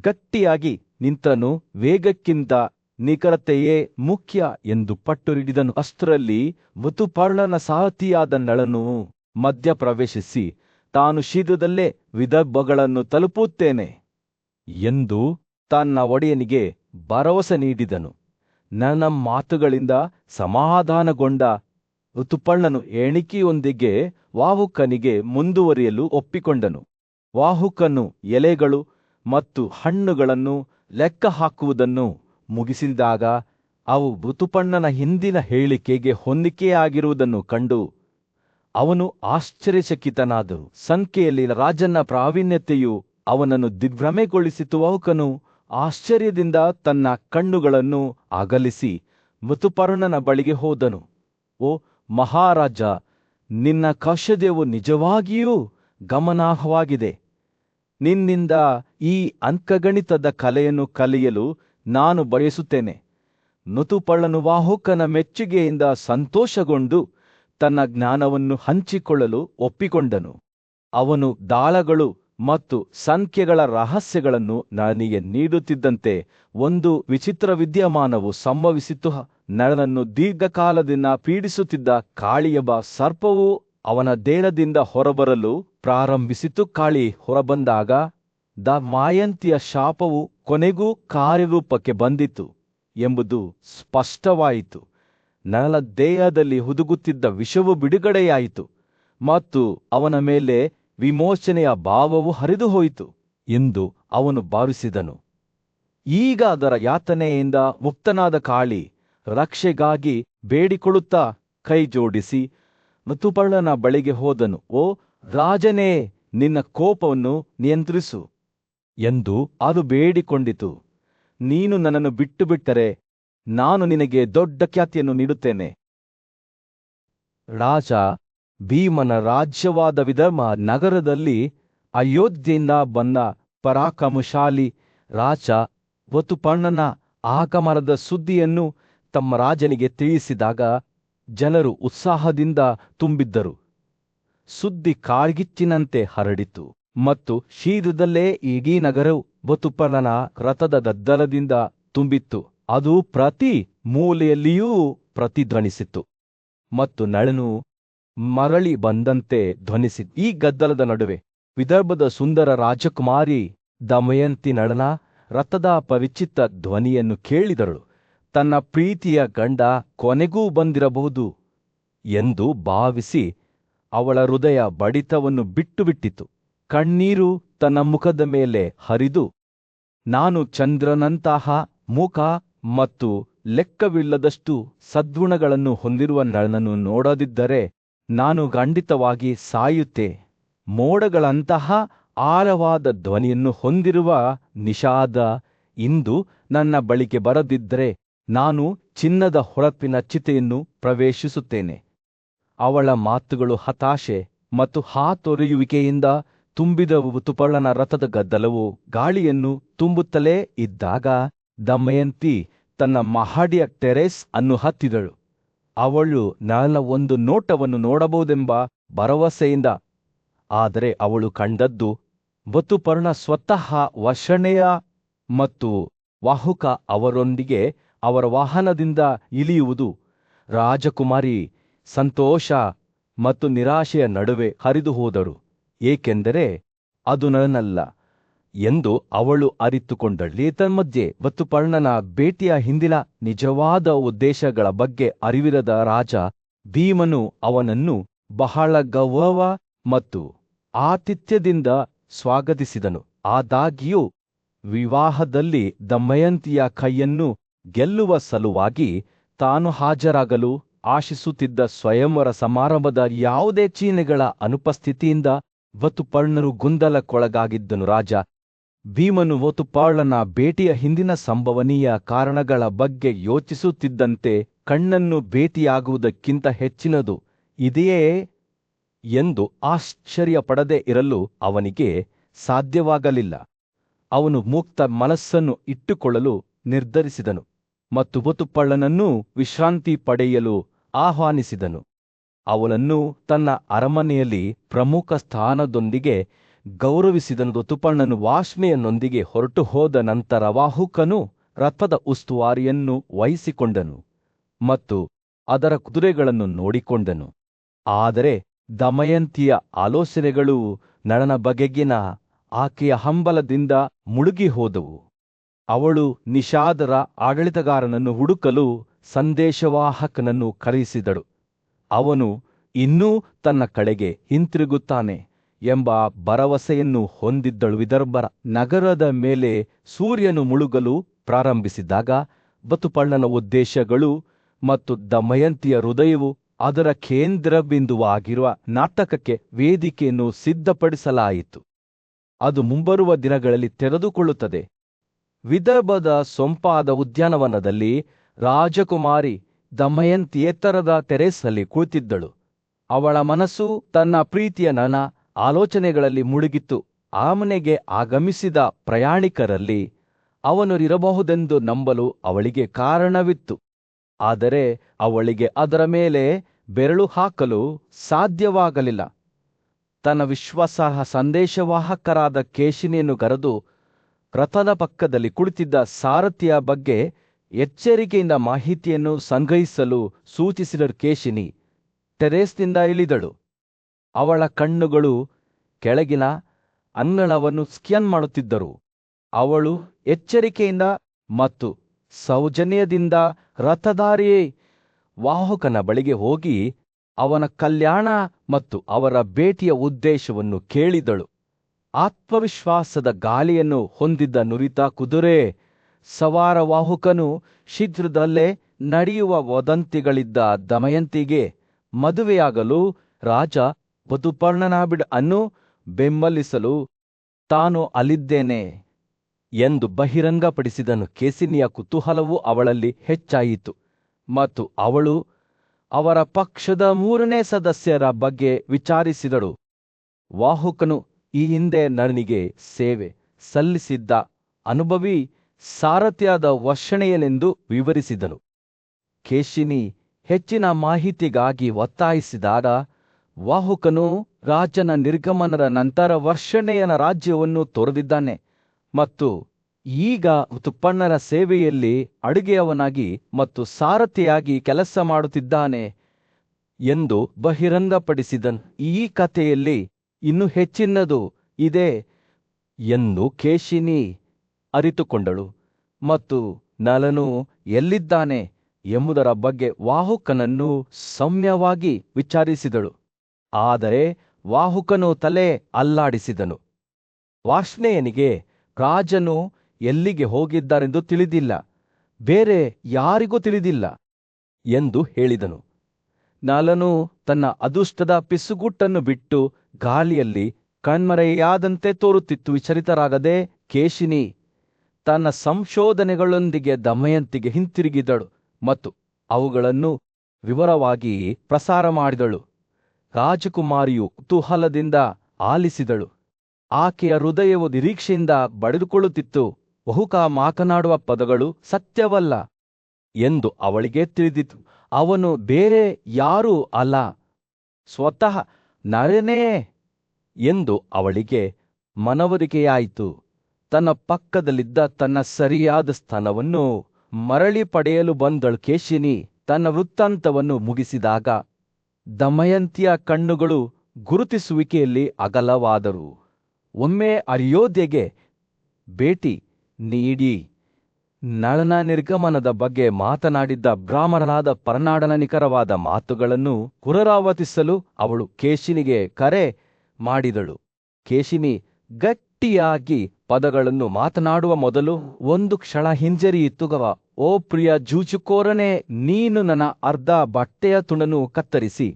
ಗಟ್ಟಿಯಾಗಿ ನಿಂತನು. ವೇಗಕ್ಕಿಂತ ನಿಖರತೆಯೇ ಮುಖ್ಯ ಎಂದು ಪಟ್ಟು ಹಿಡಿದನು. ಅಷ್ಟರಲ್ಲಿ ಋತುಪರ್ಣನ ಸಾರಥಿಯಾದ ನಳನು ಮಧ್ಯಪ್ರವೇಶಿಸಿ, ತಾನು ಶೀಘ್ರದಲ್ಲೇ ವಿದರ್ಭಗಳನ್ನು ತಲುಪುತ್ತೇನೆ ಎಂದು ತನ್ನ ಒಡೆಯನಿಗೆ ಭರವಸೆ ನೀಡಿದನು. ನನ್ನ ಮಾತುಗಳಿಂದ ಸಮಾಧಾನಗೊಂಡ ಋತುಪರ್ಣನು ಎಣಿಕೆಯೊಂದಿಗೆ ವಾಹುಕನಿಗೆ ಮುಂದುವರಿಯಲು ಒಪ್ಪಿಕೊಂಡನು. ವಾಹುಕನು ಎಲೆಗಳು ಮತ್ತು ಹಣ್ಣುಗಳನ್ನು ಲೆಕ್ಕ ಹಾಕುವುದನ್ನು ಮುಗಿಸಿದಾಗ ಅವು ಋತುಪರ್ಣನ ಹಿಂದಿನ ಹೇಳಿಕೆಗೆ ಹೊಂದಿಕೆಯಾಗಿರುವುದನ್ನು ಕಂಡು ಅವನು ಆಶ್ಚರ್ಯಚಕಿತನಾದನು. ಸಂಖ್ಯೆಯಲ್ಲಿ ರಾಜನ ಪ್ರಾವೀಣ್ಯತೆಯು ಅವನನ್ನು ದಿಗ್ಭ್ರಮೆಗೊಳಿಸಿತು. ವಾಹುಕನು ಆಶ್ಚರ್ಯದಿಂದ ತನ್ನ ಕಣ್ಣುಗಳನ್ನು ಅಗಲಿಸಿ ಋತುಪರ್ಣನ ಬಳಿಗೆ ಹೋದನು. ಓ ಮಹಾರಾಜ, ನಿನ್ನ ಕೌಶಲ್ಯವು ನಿಜವಾಗಿಯೂ ಗಮನಾರ್ಹವಾಗಿದೆ. ನಿನ್ನಿಂದ ಈ ಅಂಕಗಣಿತದ ಕಲೆಯನ್ನು ಕಲಿಯಲು ನಾನು ಬಯಸುತ್ತೇನೆ. ಋತುಪರ್ಣನು ವಾಹುಕನ ಮೆಚ್ಚುಗೆಯಿಂದ ಸಂತೋಷಗೊಂಡು ತನ್ನ ಜ್ಞಾನವನ್ನು ಹಂಚಿಕೊಳ್ಳಲು ಒಪ್ಪಿಕೊಂಡನು. ಅವನು ದಾಳಗಳು ಮತ್ತು ಸಂಖ್ಯೆಗಳ ರಹಸ್ಯಗಳನ್ನು ನನಗೆ ನೀಡುತ್ತಿದ್ದಂತೆ ಒಂದು ವಿಚಿತ್ರ ವಿದ್ಯಮಾನವು ಸಂಭವಿಸಿತು. ನಳನನ್ನು ದೀರ್ಘಕಾಲದಿಂದ ಪೀಡಿಸುತ್ತಿದ್ದ ಕಾಳಿಯೆಂಬ ಸರ್ಪವು ಅವನ ದೇಹದಿಂದ ಹೊರಬರಲು ಪ್ರಾರಂಭಿಸಿತು. ಕಾಳಿ ಹೊರಬಂದಾಗ ದಮಯಂತಿಯ ಶಾಪವು ಕೊನೆಗೂ ಕಾರ್ಯರೂಪಕ್ಕೆ ಬಂದಿತು ಎಂಬುದು ಸ್ಪಷ್ಟವಾಯಿತು. ನಳನ ದೇಹದಲ್ಲಿ ಹುದುಗುತ್ತಿದ್ದ ವಿಷವು ಬಿಡುಗಡೆಯಾಯಿತು ಮತ್ತು ಅವನ ಮೇಲೆ ವಿಮೋಚನೆಯ ಭಾವವು ಹರಿದು ಹೋಯಿತು ಎಂದು ಅವನು ಭಾವಿಸಿದನು. ಈಗ ಅದರ ಯಾತನೆಯಿಂದ ಮುಕ್ತನಾದ ಕಾಳಿ ರಕ್ಷೆಗಾಗಿ ಬೇಡಿಕೊಳ್ಳುತ್ತಾ ಕೈ ಜೋಡಿಸಿ ಋತುಪರ್ಣನ ಬಳಿಗೆ ಹೋದನು. ಓ ರಾಜನೇ, ನಿನ್ನ ಕೋಪವನ್ನು ನಿಯಂತ್ರಿಸು ಎಂದು ಅದು ಬೇಡಿಕೊಂಡಿತು. ನೀನು ನನ್ನನ್ನು ಬಿಟ್ಟು ಬಿಟ್ಟರೆ ನಾನು ನಿನಗೆ ದೊಡ್ಡ ಖ್ಯಾತಿಯನ್ನು ನೀಡುತ್ತೇನೆ. ರಾಜ ಭೀಮನ ರಾಜ್ಯವಾದ ವಿದರ್ಭ ನಗರದಲ್ಲಿ ಅಯೋಧ್ಯೆಯಿಂದ ಬಂದ ಪರಾಕ್ರಮಶಾಲಿ ರಾಜ ಋತುಪರ್ಣನ ಆಗಮನದ ಸುದ್ದಿಯನ್ನು ತಮ್ಮ ರಾಜನಿಗೆ ತಿಳಿಸಿದಾಗ ಜನರು ಉತ್ಸಾಹದಿಂದ ತುಂಬಿದ್ದರು. ಸುದ್ದಿ ಕಾಳ್ಗಿಚ್ಚಿನಂತೆ ಹರಡಿತು ಮತ್ತು ಶೀಘ್ರದಲ್ಲೇ ಇಡೀ ನಗರವು ಋತುಪರ್ಣನ ರಥದ ಗದ್ದಲದಿಂದ ತುಂಬಿತ್ತು. ಅದು ಪ್ರತಿ ಮೂಲೆಯಲ್ಲಿಯೂ ಪ್ರತಿಧ್ವನಿಸಿತು ಮತ್ತು ನಳನು ಮರಳಿ ಬಂದಂತೆ ಧ್ವನಿಸಿತು. ಈ ಗದ್ದಲದ ನಡುವೆ ವಿದರ್ಭದ ಸುಂದರ ರಾಜಕುಮಾರಿ ದಮಯಂತಿ ನಳನ ರಥದ ಪರಿಚಿತ ಧ್ವನಿಯನ್ನು ಕೇಳಿದಳು. ತನ್ನ ಪ್ರೀತಿಯ ಗಂಡ ಕೊನೆಗೂ ಬಂದಿರಬಹುದು ಎಂದು ಭಾವಿಸಿ ಅವಳ ಹೃದಯ ಬಡಿತವನ್ನು ಬಿಟ್ಟುಬಿಟ್ಟಿತು. ಕಣ್ಣೀರು ತನ್ನ ಮುಖದ ಮೇಲೆ ಹರಿದು, ನಾನು ಚಂದ್ರನಂತಹ ಮುಖ ಮತ್ತು ಲೆಕ್ಕವಿಲ್ಲದಷ್ಟು ಸದ್ಗುಣಗಳನ್ನು ಹೊಂದಿರುವ ನಳನನ್ನು ನೋಡದಿದ್ದರೆ ನಾನು ಖಂಡಿತವಾಗಿ ಸಾಯುತ್ತೆ. ಮೋಡಗಳಂತಹ ಆಳವಾದ ಧ್ವನಿಯನ್ನು ಹೊಂದಿರುವ ನಿಷಾದ ಇಂದು ನನ್ನ ಬಳಿಗೆ ಬರದಿದ್ದರೆ ನಾನು ಚಿನ್ನದ ಹೊಳಪಿನ ಚಿತೆಯನ್ನು ಪ್ರವೇಶಿಸುತ್ತೇನೆ. ಅವಳ ಮಾತುಗಳು ಹತಾಶೆ ಮತ್ತು ಹಾತೊರೆಯುವಿಕೆಯಿಂದ ತುಂಬಿದವು. ಋತುಪರ್ಣನ ರಥದ ಗದ್ದಲವು ಗಾಳಿಯನ್ನು ತುಂಬುತ್ತಲೇ ಇದ್ದಾಗ ದಮಯಂತಿ ತನ್ನ ಮಹಡಿಯ ಟೆರೇಸ್ ಅನ್ನು ಹತ್ತಿದಳು. ಅವಳು ನಳನ ಒಂದು ನೋಟವನ್ನು ನೋಡಬಹುದೆಂಬ ಭರವಸೆಯಿಂದ. ಆದರೆ ಅವಳು ಕಂಡದ್ದು ಋತುಪರ್ಣ ಸ್ವತಃ ವಷಣೆಯ ಮತ್ತು ವಾಹುಕ ಅವರೊಂದಿಗೆ ಅವರ ವಾಹನದಿಂದ ಇಳಿಯುವುದು. ರಾಜಕುಮಾರಿ ಸಂತೋಷ ಮತ್ತು ನಿರಾಶೆಯ ನಡುವೆ ಹರಿದು ಹೋದಳು, ಏಕೆಂದರೆ ಅದು ನಳನಲ್ಲ ಎಂದು ಅವಳು ಅರಿತುಕೊಂಡಳು. ತನ್ಮಧ್ಯೆ ಋತುಪರ್ಣನ ಭೇಟಿಯ ಹಿಂದಿನ ನಿಜವಾದ ಉದ್ದೇಶಗಳ ಬಗ್ಗೆ ಅರಿವಿರದ ರಾಜ ಭೀಮನು ಅವನನ್ನು ಬಹಳ ಗೌರವ ಮತ್ತು ಆತಿಥ್ಯದಿಂದ ಸ್ವಾಗತಿಸಿದನು. ಆದಾಗ್ಯೂ ವಿವಾಹದಲ್ಲಿ ದಮಯಂತಿಯ ಕೈಯನ್ನು ಗೆಲ್ಲುವ ಸಲುವಾಗಿ ತಾನು ಹಾಜರಾಗಲು ಆಶಿಸುತ್ತಿದ್ದ ಸ್ವಯಂವರ ಸಮಾರಂಭದ ಯಾವುದೇ ಚಿಹ್ನೆಗಳ ಅನುಪಸ್ಥಿತಿಯಿಂದ ಋತುಪರ್ಣನು ಗೊಂದಲಕ್ಕೊಳಗಾಗಿದ್ದನು. ರಾಜ ಭೀಮನು ಋತುಪರ್ಣನ ಭೇಟಿಯ ಹಿಂದಿನ ಸಂಭವನೀಯ ಕಾರಣಗಳ ಬಗ್ಗೆ ಯೋಚಿಸುತ್ತಿದ್ದಂತೆ ಕಣ್ಣನ್ನು ಭೇಟಿಯಾಗುವುದಕ್ಕಿಂತ ಹೆಚ್ಚಿನದು ಇದೆಯೇ ಎಂದು ಆಶ್ಚರ್ಯಪಡದೆ ಇರಲು ಅವನಿಗೆ ಸಾಧ್ಯವಾಗಲಿಲ್ಲ. ಅವನು ಮುಕ್ತ ಮನಸ್ಸನ್ನು ಇಟ್ಟುಕೊಳ್ಳಲು ನಿರ್ಧರಿಸಿದನು ಮತ್ತು ಋತುಪರ್ಣನನ್ನು ವಿಶ್ರಾಂತಿ ಪಡೆಯಲು ಆಹ್ವಾನಿಸಿದನು. ಅವಳನ್ನು ತನ್ನ ಅರಮನೆಯಲ್ಲಿ ಪ್ರಮುಖ ಸ್ಥಾನದೊಂದಿಗೆ ಗೌರವಿಸಿದನು. ಋತುಪರ್ಣನು ವಾಷ್ಣೆಯನ್ನೊಂದಿಗೆ ಹೊರಟು ಹೋದ ನಂತರ ವಾಹುಕನು ರಥದ ಉಸ್ತುವಾರಿಯನ್ನು ವಹಿಸಿಕೊಂಡನು ಮತ್ತು ಅದರ ಕುದುರೆಗಳನ್ನು ನೋಡಿಕೊಂಡನು. ಆದರೆ ದಮಯಂತಿಯ ಆಲೋಚನೆಗಳು ನಳನ ಬಗೆಗಿನ ಆಕೆಯ ಹಂಬಲದಿಂದ ಮುಳುಗಿ ಹೋದವು. ಅವಳು ನಿಷಾದರ ಆಡಳಿತಗಾರನನ್ನು ಹುಡುಕಲು ಸಂದೇಶವಾಹಕನನ್ನು ಕರೆಯಿಸಿದಳು. ಅವನು ಇನ್ನೂ ತನ್ನ ಕಡೆಗೆ ಹಿಂತಿರುಗುತ್ತಾನೆ ಎಂಬ ಭರವಸೆಯನ್ನು ಹೊಂದಿದ್ದಳು. ವಿದರ್ಭ ನಗರದ ಮೇಲೆ ಸೂರ್ಯನು ಮುಳುಗಲು ಪ್ರಾರಂಭಿಸಿದಾಗ ಋತುಪರ್ಣನ ಉದ್ದೇಶಗಳು ಮತ್ತು ದಮಯಂತಿಯ ಹೃದಯವು ಅದರ ಕೇಂದ್ರಬಿಂದುವಾಗಿರುವ ನಾಟಕಕ್ಕೆ ವೇದಿಕೆಯನ್ನು ಸಿದ್ಧಪಡಿಸಲಾಯಿತು. ಅದು ಮುಂಬರುವ ದಿನಗಳಲ್ಲಿ ತೆರೆದುಕೊಳ್ಳುತ್ತದೆ. ವಿದರ್ಭದ ಸೊಂಪಾದ ಉದ್ಯಾನವನದಲ್ಲಿ ರಾಜಕುಮಾರಿ ದಮಯಂತಿ ಎತ್ತರದ ಟೆರೇಸ್ನಲ್ಲಿ ಕುಳಿತಿದ್ದಳು. ಅವಳ ಮನಸ್ಸು ತನ್ನ ಪ್ರೀತಿಯ ನಳನ ಆಲೋಚನೆಗಳಲ್ಲಿ ಮುಳುಗಿತ್ತು. ಆಮನೆಗೆ ಆಗಮಿಸಿದ ಪ್ರಯಾಣಿಕರಲ್ಲಿ ಅವನು ಇರಬಹುದೆಂದು ನಂಬಲು ಅವಳಿಗೆ ಕಾರಣವಿತ್ತು. ಆದರೆ ಅವಳಿಗೆ ಅದರ ಮೇಲೆ ಬೆರಳು ಹಾಕಲು ಸಾಧ್ಯವಾಗಲಿಲ್ಲ. ತನ್ನ ವಿಶ್ವಾಸಾರ್ಹ ಸಂದೇಶವಾಹಕರಾದ ಕೇಶಿನಿಯನ್ನು ಕರೆದು ರಥದ ಪಕ್ಕದಲ್ಲಿ ಕುಳಿತಿದ್ದ ಸಾರಥಿಯ ಬಗ್ಗೆ ಎಚ್ಚರಿಕೆಯಿಂದ ಮಾಹಿತಿಯನ್ನು ಸಂಗ್ರಹಿಸಲು ಸೂಚಿಸಿದ ಕೇಶಿನಿ ಟೆರೇಸ್ನಿಂದ ಇಳಿದಳು. ಅವಳ ಕಣ್ಣುಗಳು ಕೆಳಗಿನ ಅಂಗಳವನ್ನು ಸ್ಕ್ಯಾನ್ ಮಾಡುತ್ತಿದ್ದರು. ಅವಳು ಎಚ್ಚರಿಕೆಯಿಂದ ಮತ್ತು ಸೌಜನ್ಯದಿಂದ ರಥಧಾರಿ ವಾಹಕನ ಬಳಿಗೆ ಹೋಗಿ ಅವನ ಕಲ್ಯಾಣ ಮತ್ತು ಅವರ ಭೇಟಿಯ ಉದ್ದೇಶವನ್ನು ಕೇಳಿದಳು. ಆತ್ಮವಿಶ್ವಾಸದ ಗಾಳಿಯನ್ನು ಹೊಂದಿದ್ದ ನುರಿತ ಕುದುರೆ ಸವಾರ ವಾಹಕನು ಶೀಘ್ರದಲ್ಲೇ ನಡೆಯುವ ವದಂತಿಗಳಿದ್ದ ದಮಯಂತಿಗೆ ಮದುವೆಯಾಗಲು ರಾಜ ವಧುಪರ್ಣನಾಭಿಡ್ ಅನ್ನು ಬೆಂಬಲಿಸಲು ತಾನು ಅಲ್ಲಿದ್ದೇನೆ ಎಂದು ಬಹಿರಂಗಪಡಿಸಿದನು. ಕೇಸಿನಿಯ ಕುತೂಹಲವು ಅವಳಲ್ಲಿ ಹೆಚ್ಚಾಯಿತು ಮತ್ತು ಅವಳು ಅವರ ಪಕ್ಷದ 3ನೇ ಸದಸ್ಯರ ಬಗ್ಗೆ ವಿಚಾರಿಸಿದಳು. ವಾಹಕನು ಈ ಹಿಂದೆ ನನಗೆ ಸೇವೆ ಸಲ್ಲಿಸಿದ್ದ ಅನುಭವಿ ಸಾರಥಿಯಾದ ವರ್ಷಣೆಯನೆಂದು ವಿವರಿಸಿದನು. ಕೇಶಿನಿ ಹೆಚ್ಚಿನ ಮಾಹಿತಿಗಾಗಿ ಒತ್ತಾಯಿಸಿದಾಗ ವಾಹಕನು ರಾಜನ ನಿರ್ಗಮನದ ನಂತರ ವರ್ಷಣೆಯನ ರಾಜ್ಯವನ್ನು ತೊರೆದಿದ್ದಾನೆ ಮತ್ತು ಈಗ ಋತುಪರ್ಣನ ಸೇವೆಯಲ್ಲಿ ಅಡುಗೆಯವನಾಗಿ ಮತ್ತು ಸಾರಥಿಯಾಗಿ ಕೆಲಸ ಮಾಡುತ್ತಿದ್ದಾನೆ ಎಂದು ಬಹಿರಂಗಪಡಿಸಿದನು. ಈ ಕಥೆಯಲ್ಲಿ ಇನ್ನೂ ಹೆಚ್ಚಿನದು ಇದೆ ಎಂದು ಕೇಶಿನಿ ಅರಿತುಕೊಂಡಳು ಮತ್ತು ನಲನು ಎಲ್ಲಿದ್ದಾನೆ ಎಂಬುದರ ಬಗ್ಗೆ ವಾಹಕನನ್ನು ಸೌಮ್ಯವಾಗಿ ವಿಚಾರಿಸಿದಳು. ಆದರೆ ವಾಹಕನು ತಲೆ ಅಲ್ಲಾಡಿಸಿದನು. ವಾರ್ಷ್ಣೇಯನಿಗೆ ರಾಜನು ಎಲ್ಲಿಗೆ ಹೋಗಿದ್ದಾರೆಂದು ತಿಳಿದಿಲ್ಲ, ಬೇರೆ ಯಾರಿಗೂ ತಿಳಿದಿಲ್ಲ ಎಂದು ಹೇಳಿದನು. ನಲನು ತನ್ನ ಅದೃಷ್ಟದ ಪಿಸುಗುಟ್ಟನ್ನು ಬಿಟ್ಟು ಗಾಳಿಯಲ್ಲಿ ಕಣ್ಮರೆಯಾದಂತೆ ತೋರುತ್ತಿತ್ತು. ವಿಚಲಿತರಾಗದೆ ಕೇಶಿನಿ ತನ್ನ ಸಂಶೋಧನೆಗಳೊಂದಿಗೆ ದಮಯಂತಿಗೆ ಹಿಂತಿರುಗಿದಳು ಮತ್ತು ಅವುಗಳನ್ನು ವಿವರವಾಗಿ ಪ್ರಸಾರ ಮಾಡಿದಳು. ರಾಜಕುಮಾರಿಯು ಕುತೂಹಲದಿಂದ ಆಲಿಸಿದಳು. ಆಕೆಯ ಹೃದಯವು ನಿರೀಕ್ಷೆಯಿಂದ ಬಡಿದುಕೊಳ್ಳುತ್ತಿತ್ತು. ಬಹುಕ ಮಾತನಾಡುವ ಪದಗಳು ಸತ್ಯವಲ್ಲ ಎಂದು ಅವಳಿಗೆ ತಿಳಿದಿತು. ಅವನು ಬೇರೆ ಯಾರೂ ಅಲ್ಲ, ಸ್ವತಃ ನರನೇ ಎಂದು ಅವಳಿಗೆ ಮನವರಿಕೆಯಾಯಿತು. ತನ್ನ ಪಕ್ಕದಲ್ಲಿದ್ದ ತನ್ನ ಸರಿಯಾದ ಸ್ಥಾನವನ್ನು ಮರಳಿ ಪಡೆಯಲು ಬಂದಳು. ಕೇಶಿನಿ ತನ್ನ ವೃತ್ತಾಂತವನ್ನು ಮುಗಿಸಿದಾಗ ದಮಯಂತಿಯ ಕಣ್ಣುಗಳು ಗುರುತಿಸುವಿಕೆಯಲ್ಲಿ ಅಗಲವಾದರು. ಒಮ್ಮೆ ಅಯೋಧ್ಯೆಗೆ ಭೇಟಿ ನೀಡಿ ನಳನ ನಿರ್ಗಮನದ ಬಗ್ಗೆ ಮಾತನಾಡಿದ್ದ ಬ್ರಾಹ್ಮಣನಾದ ಪರ್ನಾಡನ ನಿಖರವಾದ ಮಾತುಗಳನ್ನು ಪುನರಾವರ್ತಿಸಲು ಅವಳು ಕೇಶಿನಿಗೆ ಕರೆ ಮಾಡಿದಳು. ಕೇಶಿನಿ ಗಟ್ಟಿಯಾಗಿ ಪದಗಳನ್ನು ಮಾತನಾಡುವ ಮೊದಲು ಒಂದು ಕ್ಷಣ ಹಿಂಜರಿಯಿತು. ಓ ಪ್ರಿಯ ಜೂಜುಕೋರನೇ, ನೀನು ನನ್ನ ಅರ್ಧ ಬಟ್ಟೆಯ ತುಂಡನ್ನು ಕತ್ತರಿಸಿ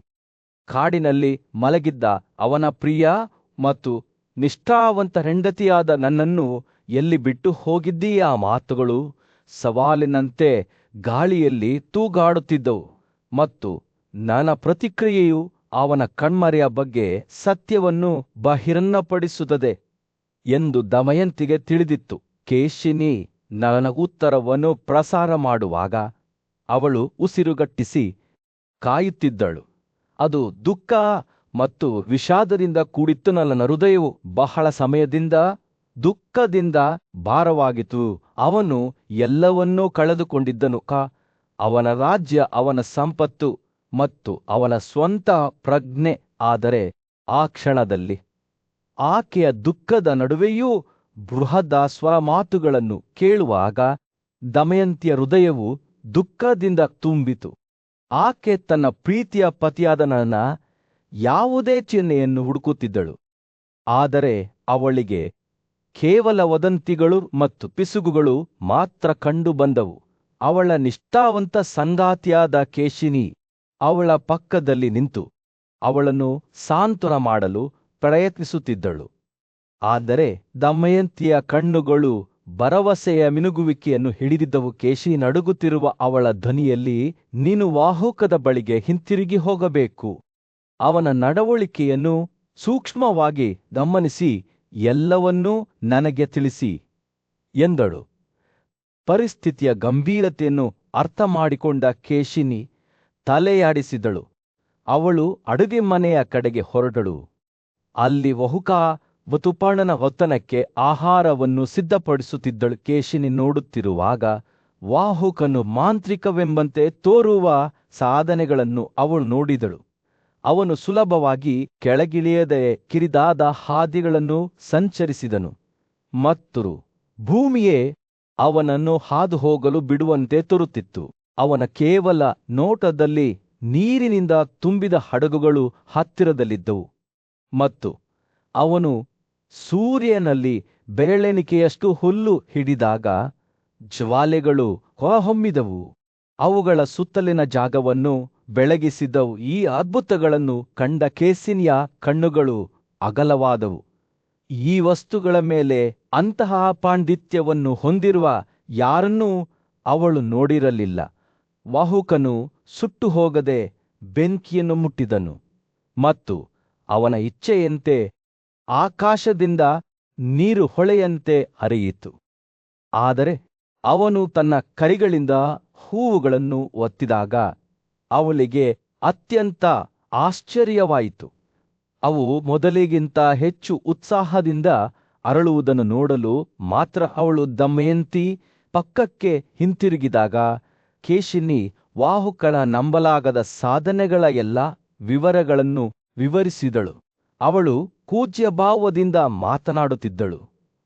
ಕಾಡಿನಲ್ಲಿ ಮಲಗಿದ್ದ ಅವನ ಪ್ರಿಯ ಮತ್ತು ನಿಷ್ಠಾವಂತ ಹೆಂಡತಿಯಾದ ನನ್ನನ್ನು ಎಲ್ಲಿ ಬಿಟ್ಟು ಹೋಗಿದ್ದೀಯ? ಆ ಮಾತುಗಳು ಸವಾಲಿನಂತೆ ಗಾಳಿಯಲ್ಲಿ ತೂಗಾಡುತ್ತಿದ್ದವು ಮತ್ತು ನನ್ನ ಪ್ರತಿಕ್ರಿಯೆಯು ಅವನ ಕಣ್ಮರೆಯ ಬಗ್ಗೆ ಸತ್ಯವನ್ನು ಬಹಿರಂಗಪಡಿಸುತ್ತದೆ ಎಂದು ದಮಯಂತಿಗೆ ತಿಳಿದಿತ್ತು. ಕೇಶಿನಿ ನನ್ನ ಉತ್ತರವನ್ನು ಪ್ರಸಾರ ಮಾಡುವಾಗ ಅವಳು ಉಸಿರುಗಟ್ಟಿಸಿ ಕಾಯುತ್ತಿದ್ದಳು. ಅದು ದುಃಖ ಮತ್ತು ವಿಷಾದದಿಂದ ಕೂಡಿತ್ತು. ನನ್ನ ಹೃದಯವು ಬಹಳ ಸಮಯದಿಂದ ದುಃಖದಿಂದ ಭಾರವಾಗಿತ್ತು. ಅವನು ಎಲ್ಲವನ್ನೂ ಕಳೆದುಕೊಂಡಿದ್ದನು. ಅವನ ರಾಜ್ಯ, ಅವನ ಸಂಪತ್ತು ಮತ್ತು ಅವನ ಸ್ವಂತ ಪ್ರಜ್ಞೆ. ಆದರೆ ಆ ಕ್ಷಣದಲ್ಲಿ ಆಕೆಯ ದುಃಖದ ನಡುವೆಯೂ ಬೃಹದ ಸ್ವರ ಮಾತುಗಳನ್ನು ಕೇಳುವಾಗ ದಮಯಂತಿಯ ಹೃದಯವು ದುಃಖದಿಂದ ತುಂಬಿತು. ಆಕೆ ತನ್ನ ಪ್ರೀತಿಯ ಪತಿಯಾದ ನನ್ನ ಯಾವುದೇ ಚಿಹ್ನೆಯನ್ನು ಹುಡುಕುತ್ತಿದ್ದಳು. ಆದರೆ ಅವಳಿಗೆ ಕೇವಲ ವದಂತಿಗಳು ಮತ್ತು ಪಿಸುಗುಗಳು ಮಾತ್ರ ಕಂಡುಬಂದವು. ಅವಳ ನಿಷ್ಠಾವಂತ ಸಂಗಾತಿಯಾದ ಕೇಶಿನಿ ಅವಳ ಪಕ್ಕದಲ್ಲಿ ನಿಂತು ಅವಳನ್ನು ಸಾಂತ್ವನ ಮಾಡಲು ಪ್ರಯತ್ನಿಸುತ್ತಿದ್ದಳು. ಆದರೆ ದಮಯಂತಿಯ ಕಣ್ಣುಗಳು ಭರವಸೆಯ ಮಿನುಗುವಿಕೆಯನ್ನು ಹಿಡಿದಿದ್ದವು. ಕೇಶಿನಿ ನಡುಗುತ್ತಿರುವ ಅವಳ ಧ್ವನಿಯಲ್ಲಿ, ನೀನು ವಾಹಕದ ಬಳಿಗೆ ಹಿಂತಿರುಗಿ ಹೋಗಬೇಕು. ಅವನ ನಡವಳಿಕೆಯನ್ನು ಸೂಕ್ಷ್ಮವಾಗಿ ಗಮನಿಸಿ ಎಲ್ಲವನ್ನೂ ನನಗೆ ತಿಳಿಸಿ ಎಂದಳು. ಪರಿಸ್ಥಿತಿಯ ಗಂಭೀರತೆಯನ್ನು ಅರ್ಥಮಾಡಿಕೊಂಡ ಕೇಶಿನಿ ತಲೆಯಾಡಿಸಿದಳು. ಅವಳು ಅಡುಗೆ ಮನೆಯ ಕಡೆಗೆ ಹೊರಟಳು. ಅಲ್ಲಿ ಬಹುಕ ಋತುಪರ್ಣನ ಹೊತ್ತನಕ್ಕೆ ಆಹಾರವನ್ನು ಸಿದ್ಧಪಡಿಸುತ್ತಿದ್ದಳು. ಕೇಶಿನಿ ನೋಡುತ್ತಿರುವಾಗ ವಾಹುಕನು ಮಾಂತ್ರಿಕವೆಂಬಂತೆ ತೋರುವ ಸಾಧನೆಗಳನ್ನು ಅವಳು ನೋಡಿದಳು. ಅವನು ಸುಲಭವಾಗಿ ಕೆಳಗಿಳಿಯದೆ ಕಿರಿದಾದ ಹಾದಿಗಳನ್ನು ಸಂಚರಿಸಿದನು ಮತ್ತು ಭೂಮಿಯೇ ಅವನನ್ನು ಹಾದು ಹೋಗಲು ಬಿಡುವಂತೆ ತೋರುತ್ತಿತ್ತು. ಅವನ ಕೇವಲ ನೋಟದಲ್ಲಿ ನೀರಿನಿಂದ ತುಂಬಿದ ಹಡಗುಗಳು ಹತ್ತಿರದಲ್ಲಿದ್ದವು ಮತ್ತು ಅವನು ಸೂರ್ಯನಲ್ಲಿ ಬೆರಳೆಣಿಕೆಯಷ್ಟು ಹುಲ್ಲು ಹಿಡಿದಾಗ ಜ್ವಾಲೆಗಳು ಹೊರಹೊಮ್ಮಿದವು. ಅವುಗಳ ಸುತ್ತಲಿನ ಜಾಗವನ್ನು ಬೆಳಗಿಸಿದ್ದವು. ಈ ಅದ್ಭುತಗಳನ್ನು ಕಂಡ ಕೇಸಿನಿಯ ಕಣ್ಣುಗಳು ಅಗಲವಾದವು. ಈ ವಸ್ತುಗಳ ಮೇಲೆ ಅಂತಹ ಪಾಂಡಿತ್ಯವನ್ನು ಹೊಂದಿರುವ ಯಾರನ್ನೂ ಅವಳು ನೋಡಿರಲಿಲ್ಲ. ವಾಹುಕನು ಸುಟ್ಟು ಹೋಗದೆ ಬೆಂಕಿಯನ್ನು ಮುಟ್ಟಿದನು ಮತ್ತು ಅವನ ಇಚ್ಛೆಯಂತೆ ಆಕಾಶದಿಂದ ನೀರು ಹೊಳೆಯಂತೆ ಹರಿಯಿತು. ಆದರೆ ಅವನು ತನ್ನ ಕೈಗಳಿಂದ ಹೂವುಗಳನ್ನು ಒತ್ತಿದಾಗ ಅವಳಿಗೆ ಅತ್ಯಂತ ಆಶ್ಚರ್ಯವಾಯಿತು. ಅವು ಮೊದಲಿಗಿಂತ ಹೆಚ್ಚು ಉತ್ಸಾಹದಿಂದ ಅರಳುವುದನ್ನು ನೋಡಲು ಮಾತ್ರ ಅವಳು ದಮಯಂತಿ ಪಕ್ಕಕ್ಕೆ ಹಿಂತಿರುಗಿದಾಗ ಕೇಶಿನಿ ವಾಹುಕಳ ನಂಬಲಾಗದ ಸಾಧನೆಗಳ ಎಲ್ಲ ವಿವರಗಳನ್ನು ವಿವರಿಸಿದಳು. ಅವಳು ಕೂಜ್ಯಭಾವದಿಂದ ಮಾತನಾಡುತ್ತಿದ್ದಳು.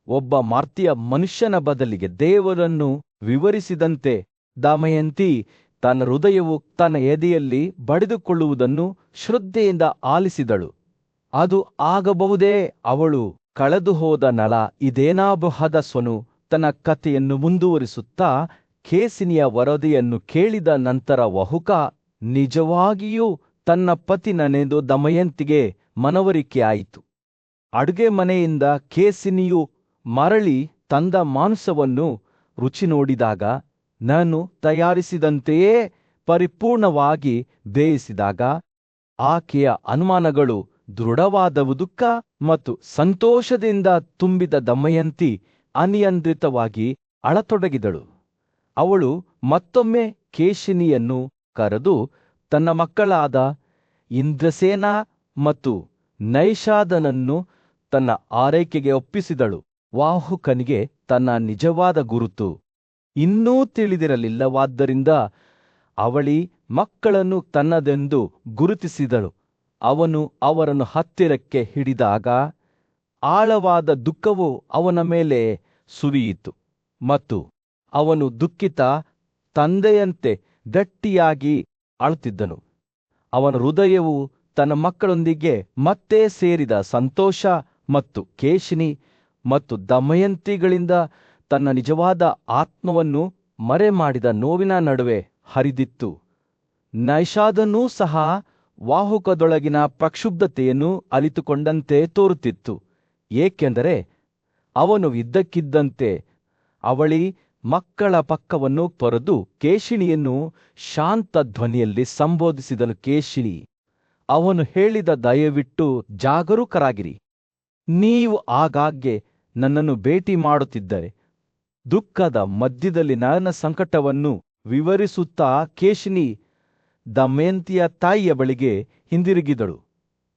ಒಬ್ಬ ಮಾರ್ತ್ಯ ಮನುಷ್ಯನ ಬದಲಿಗೆ ದೇವರನ್ನು ವಿವರಿಸಿದಂತೆ ದಮಯಂತಿ ತನ್ನ ಹೃದಯವು ತನ್ನ ಎದೆಯಲ್ಲಿ ಬಡಿದುಕೊಳ್ಳುವುದನ್ನು ಶ್ರದ್ಧೆಯಿಂದ ಆಲಿಸಿದಳು. ಅದು ಆಗಬಹುದೇ? ಅವಳು ಕಳೆದುಹೋದ ನಳ ಇದೇನಾಬಹುದ? ಸ್ವನು ತನ್ನ ಕಥೆಯನ್ನು ಮುಂದುವರಿಸುತ್ತಾ ಕೇಸಿನಿಯ ವರದಿಯನ್ನು ಕೇಳಿದ ನಂತರ ವಾಹುಕ ನಿಜವಾಗಿಯೂ ತನ್ನ ಪತಿನನೆಂದು ದಮಯಂತಿಗೆ ಮನವರಿಕೆಯಾಯಿತು. ಅಡುಗೆ ಮನೆಯಿಂದ ಕೇಸಿನಿಯು ಮರಳಿ ತಂದ ಮಾಂಸವನ್ನು ರುಚಿ ನೋಡಿದಾಗ, ನಾನು ತಯಾರಿಸಿದಂತೆಯೇ ಪರಿಪೂರ್ಣವಾಗಿ ಬೇಯಿಸಿದಾಗ ಆಕೆಯ ಅನುಮಾನಗಳು ದೃಢವಾದವು. ದುಃಖ ಮತ್ತು ಸಂತೋಷದಿಂದ ತುಂಬಿದ ದಮಯಂತಿ ಅನಿಯಂತ್ರಿತವಾಗಿ ಅಳತೊಡಗಿದಳು. ಅವಳು ಮತ್ತೊಮ್ಮೆ ಕೇಶಿನಿಯನ್ನು ಕರೆದು ತನ್ನ ಮಕ್ಕಳಾದ ಇಂದ್ರಸೇನ ಮತ್ತು ನೈಷಾದನನ್ನು ತನ್ನ ಆರೈಕೆಗೆ ಒಪ್ಪಿಸಿದಳು. ವಾಹುಕನಿಗೆ ತನ್ನ ನಿಜವಾದ ಗುರುತು ಇನ್ನೂ ತಿಳಿದಿರಲಿಲ್ಲವಾದ್ದರಿಂದ ಅವಳಿ ಮಕ್ಕಳನ್ನು ತನ್ನದೆಂದು ಗುರುತಿಸಿದಳು. ಅವನು ಅವರನ್ನು ಹತ್ತಿರಕ್ಕೆ ಹಿಡಿದಾಗ ಆಳವಾದ ದುಃಖವು ಅವನ ಮೇಲೆ ಸುರಿಯಿತು ಮತ್ತು ಅವನು ದುಃಖಿತ ತಂದೆಯಂತೆ ಗಟ್ಟಿಯಾಗಿ ಅಳುತ್ತಿದ್ದನು. ಅವನ ಹೃದಯವು ತನ್ನ ಮಕ್ಕಳೊಂದಿಗೆ ಮತ್ತೆ ಸೇರಿದ ಸಂತೋಷ ಮತ್ತು ಕೇಶಿನಿ ಮತ್ತು ದಮಯಂತಿಗಳಿಂದ ತನ್ನ ನಿಜವಾದ ಆತ್ಮವನ್ನು ಮರೆಮಾಡಿದ ನೋವಿನ ನಡುವೆ ಹರಿದಿತ್ತು. ನೈಷಾದನೂ ಸಹ ವಾಹುಕದೊಳಗಿನ ಪ್ರಕ್ಷುಬ್ಧತೆಯನ್ನು ಅರಿತುಕೊಂಡಂತೆ ತೋರುತ್ತಿತ್ತು, ಏಕೆಂದರೆ ಅವನು ಇದ್ದಕ್ಕಿದ್ದಂತೆ ಅವಳಿ ಮಕ್ಕಳ ಪಕ್ಕವನ್ನು ತೊರೆದು ಕೇಶಿಣಿಯನ್ನು ಶಾಂತ ಧ್ವನಿಯಲ್ಲಿ ಸಂಬೋಧಿಸಿದನು. ಕೇಶಿಣಿ, ಅವನು ಹೇಳಿದ, ದಯವಿಟ್ಟು ಜಾಗರೂಕರಾಗಿರಿ. ನೀವು ಆಗಾಗ್ಗೆ ನನ್ನನ್ನು ಭೇಟಿ ಮಾಡುತ್ತಿದ್ದರೆ ದುಃಖದ ಮಧ್ಯದಲ್ಲಿ ನನ್ನ ಸಂಕಟವನ್ನು ವಿವರಿಸುತ್ತಾ ಕೇಶಿನಿ ದಮಯಂತಿಯ ತಾಯಿಯ ಬಳಿಗೆ ಹಿಂದಿರುಗಿದಳು.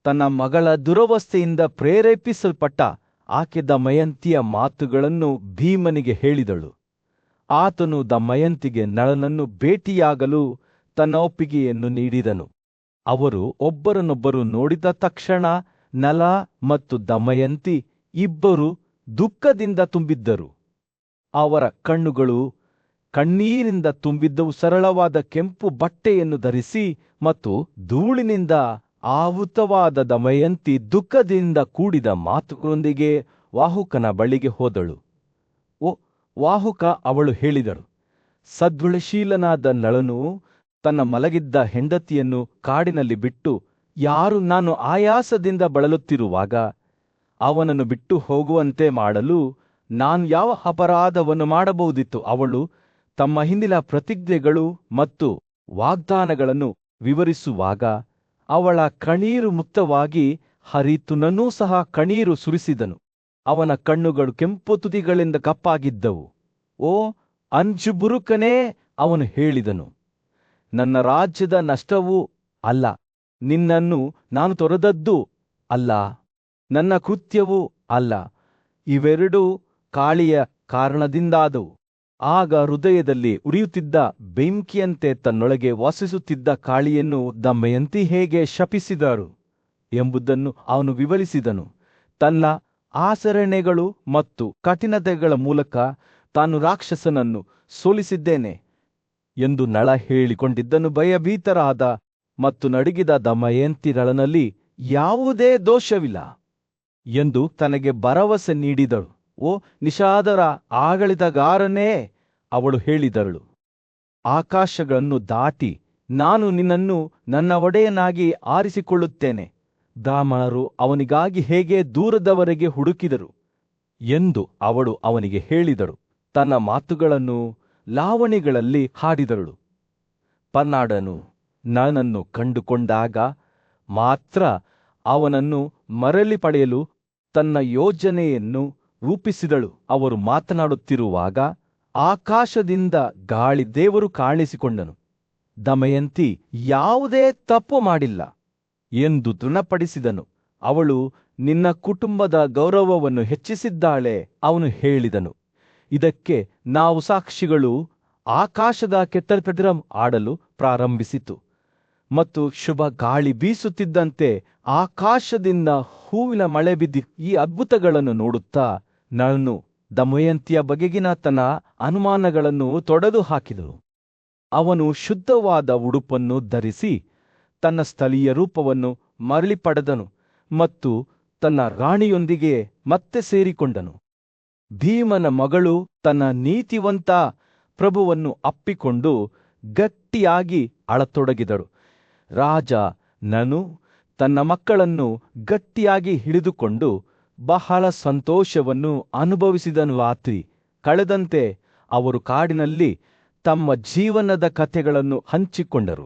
ತನ್ನ ಮಗಳ ದುರವಸ್ಥೆಯಿಂದ ಪ್ರೇರೇಪಿಸಲ್ಪಟ್ಟ ಆಕೆ ದಮಯಂತಿಯ ಮಾತುಗಳನ್ನು ಭೀಮನಿಗೆ ಹೇಳಿದಳು. ಆತನು ದಮಯಂತಿಗೆ ನಳನನ್ನು ಭೇಟಿಯಾಗಲು ತನ್ನ ಒಪ್ಪಿಗೆಯನ್ನು ನೀಡಿದನು. ಅವರು ಒಬ್ಬರನ್ನೊಬ್ಬರು ನೋಡಿದ ತಕ್ಷಣ ನಲ ಮತ್ತು ದಮಯಂತಿ ಇಬ್ಬರು ದುಃಖದಿಂದ ತುಂಬಿದ್ದರು. ಅವರ ಕಣ್ಣುಗಳು ಕಣ್ಣೀರಿಂದ ತುಂಬಿದ್ದವು. ಸರಳವಾದ ಕೆಂಪು ಬಟ್ಟೆಯನ್ನು ಧರಿಸಿ ಮತ್ತು ಧೂಳಿನಿಂದ ಆವೃತವಾದ ದಮಯಂತಿ ದುಃಖದಿಂದ ಕೂಡಿದ ಮಾತುಗಳೊಂದಿಗೆ ವಾಹುಕನ ಬಳಿಗೆ ಹೋದಳು. ವಾಹುಕ ಅವಳು ಹೇಳಿದಳು, ಸದ್ಗುಣಶೀಲನಾದ ನಳನು ತನ್ನ ಮಲಗಿದ್ದ ಹೆಂಡತಿಯನ್ನು ಕಾಡಿನಲ್ಲಿ ಬಿಟ್ಟು, ಯಾರು ನಾನು ಆಯಾಸದಿಂದ ಬಳಲುತ್ತಿರುವಾಗ ಅವನನ್ನು ಬಿಟ್ಟು ಹೋಗುವಂತೆ ಮಾಡಲು ನಾನು ಯಾವ ಅಪರಾಧವನ್ನು ಮಾಡಬಹುದಿತ್ತು? ಅವಳು ತಮ್ಮ ಹಿಂದಿನ ಪ್ರತಿಜ್ಞೆಗಳು ಮತ್ತು ವಾಗ್ದಾನಗಳನ್ನು ವಿವರಿಸುವಾಗ ಅವಳ ಕಣ್ಣೀರು ಮುಕ್ತವಾಗಿ ಹರಿತುನೂ ಸಹ ಕಣ್ಣೀರು ಸುರಿಸಿದನು. ಅವನ ಕಣ್ಣುಗಳು ಕೆಂಪು ತುದಿಗಳಿಂದ ಕಪ್ಪಾಗಿದ್ದವು. ಓ ಅಂಜುಬುರುಕನೇ, ಅವನು ಹೇಳಿದನು, ನನ್ನ ರಾಜ್ಯದ ನಷ್ಟವೂ ಅಲ್ಲ, ನಿನ್ನನ್ನು ನಾನು ತೊರೆದದ್ದೂ ಅಲ್ಲ, ನನ್ನ ಕೃತ್ಯವೂ ಅಲ್ಲ, ಇವೆರಡೂ ಕಾಳಿಯ ಕಾರಣದಿಂದಾದವು. ಆಗ ಹೃದಯದಲ್ಲಿ ಉರಿಯುತ್ತಿದ್ದ ಬೆಂಕಿಯಂತೆ ತನ್ನೊಳಗೆ ವಾಸಿಸುತ್ತಿದ್ದ ಕಾಳಿಯನ್ನು ದಮಯಂತಿ ಹೇಗೆ ಶಪಿಸಿದರು ಎಂಬುದನ್ನು ಅವನು ವಿವರಿಸಿದನು. ತನ್ನ ಆಚರಣೆಗಳು ಮತ್ತು ಕಠಿಣತೆಗಳ ಮೂಲಕ ತಾನು ರಾಕ್ಷಸನನ್ನು ಸೋಲಿಸಿದ್ದೇನೆ ಎಂದು ನಳ ಹೇಳಿಕೊಂಡಿದ್ದನು. ಭಯಭೀತರಾದ ಮತ್ತು ನಡುಗಿದ ದಮಯಂತಿರಳನಲ್ಲಿ ಯಾವುದೇ ದೋಷವಿಲ್ಲ ಎಂದು ತನಗೆ ಭರವಸೆ ನೀಡಿದಳು. ಓ ನಿಷಾದರ ಆಡಳಿತಗಾರನೇ, ಅವಳು ಹೇಳಿದಳು, ಆಕಾಶಗಳನ್ನು ದಾಟಿ ನಾನು ನಿನ್ನನ್ನು ನನ್ನ ಒಡೆಯನಾಗಿ ಆರಿಸಿಕೊಳ್ಳುತ್ತೇನೆ. ಬ್ರಾಹ್ಮಣರು ಅವನಿಗಾಗಿ ಹೇಗೆ ದೂರದವರೆಗೆ ಹುಡುಕಿದರು ಎಂದು ಅವಳು ಅವನಿಗೆ ಹೇಳಿದಳು. ತನ್ನ ಮಾತುಗಳನ್ನು ಲಾವಣಿಗಳಲ್ಲಿ ಹಾಡಿದಳು. ಪನ್ನಾಡನು ನನ್ನನ್ನು ಕಂಡುಕೊಂಡಾಗ ಮಾತ್ರ ಅವನನ್ನು ಮರಳಿ ಪಡೆಯಲು ತನ್ನ ಯೋಜನೆಯನ್ನು ರೂಪಿಸಿದಳು. ಅವರು ಮಾತನಾಡುತ್ತಿರುವಾಗ ಆಕಾಶದಿಂದ ಗಾಳಿ ದೇವರು ಕಾಣಿಸಿಕೊಂಡನು. ದಮಯಂತಿ ಯಾವುದೇ ತಪ್ಪು ಮಾಡಿಲ್ಲ ಎಂದು ದೃಢಪಡಿಸಿದನು. ಅವಳು ನಿನ್ನ ಕುಟುಂಬದ ಗೌರವವನ್ನು ಹೆಚ್ಚಿಸಿದ್ದಾಳೆ, ಅವನು ಹೇಳಿದನು. ಇದಕ್ಕೆ ನಾವು ಸಾಕ್ಷಿಗಳು. ಆಕಾಶದ ಕೆಟ್ಟಪೆದರಂ ಆಡಲು ಪ್ರಾರಂಭಿಸಿತು ಮತ್ತು ಶುಭ ಗಾಳಿ ಬೀಸುತ್ತಿದ್ದಂತೆ ಆಕಾಶದಿಂದ ಹೂವಿನ ಮಳೆ ಬಿದ್ದಿ. ಈ ಅದ್ಭುತಗಳನ್ನು ನೋಡುತ್ತಾ ನಾನು ದಮಯಂತಿಯ ಬಗೆಗಿನ ತನ್ನ ಅನುಮಾನಗಳನ್ನು ತೊಡೆದು ಹಾಕಿದಳು. ಅವನು ಶುದ್ಧವಾದ ಉಡುಪನ್ನು ಧರಿಸಿ ತನ್ನ ಸ್ಥಳೀಯ ರೂಪವನ್ನು ಮರಳಿ ಪಡೆದನು ಮತ್ತು ತನ್ನ ರಾಣಿಯೊಂದಿಗೆ ಮತ್ತೆ ಸೇರಿಕೊಂಡನು. ಭೀಮನ ಮಗಳು ತನ್ನ ನೀತಿವಂತ ಪ್ರಭುವನ್ನು ಅಪ್ಪಿಕೊಂಡು ಗಟ್ಟಿಯಾಗಿ ಅಳತೊಡಗಿದಳು. ರಾಜ ನನು ತನ್ನ ಮಕ್ಕಳನ್ನು ಗಟ್ಟಿಯಾಗಿ ಹಿಡಿದುಕೊಂಡು ಬಹಳ ಸಂತೋಷವನ್ನು ಅನುಭವಿಸಿದನು. ರಾತ್ರಿ ಕಳೆದಂತೆ ಅವರು ಕಾಡಿನಲ್ಲಿ ತಮ್ಮ ಜೀವನದ ಕಥೆಗಳನ್ನು ಹಂಚಿಕೊಂಡರು.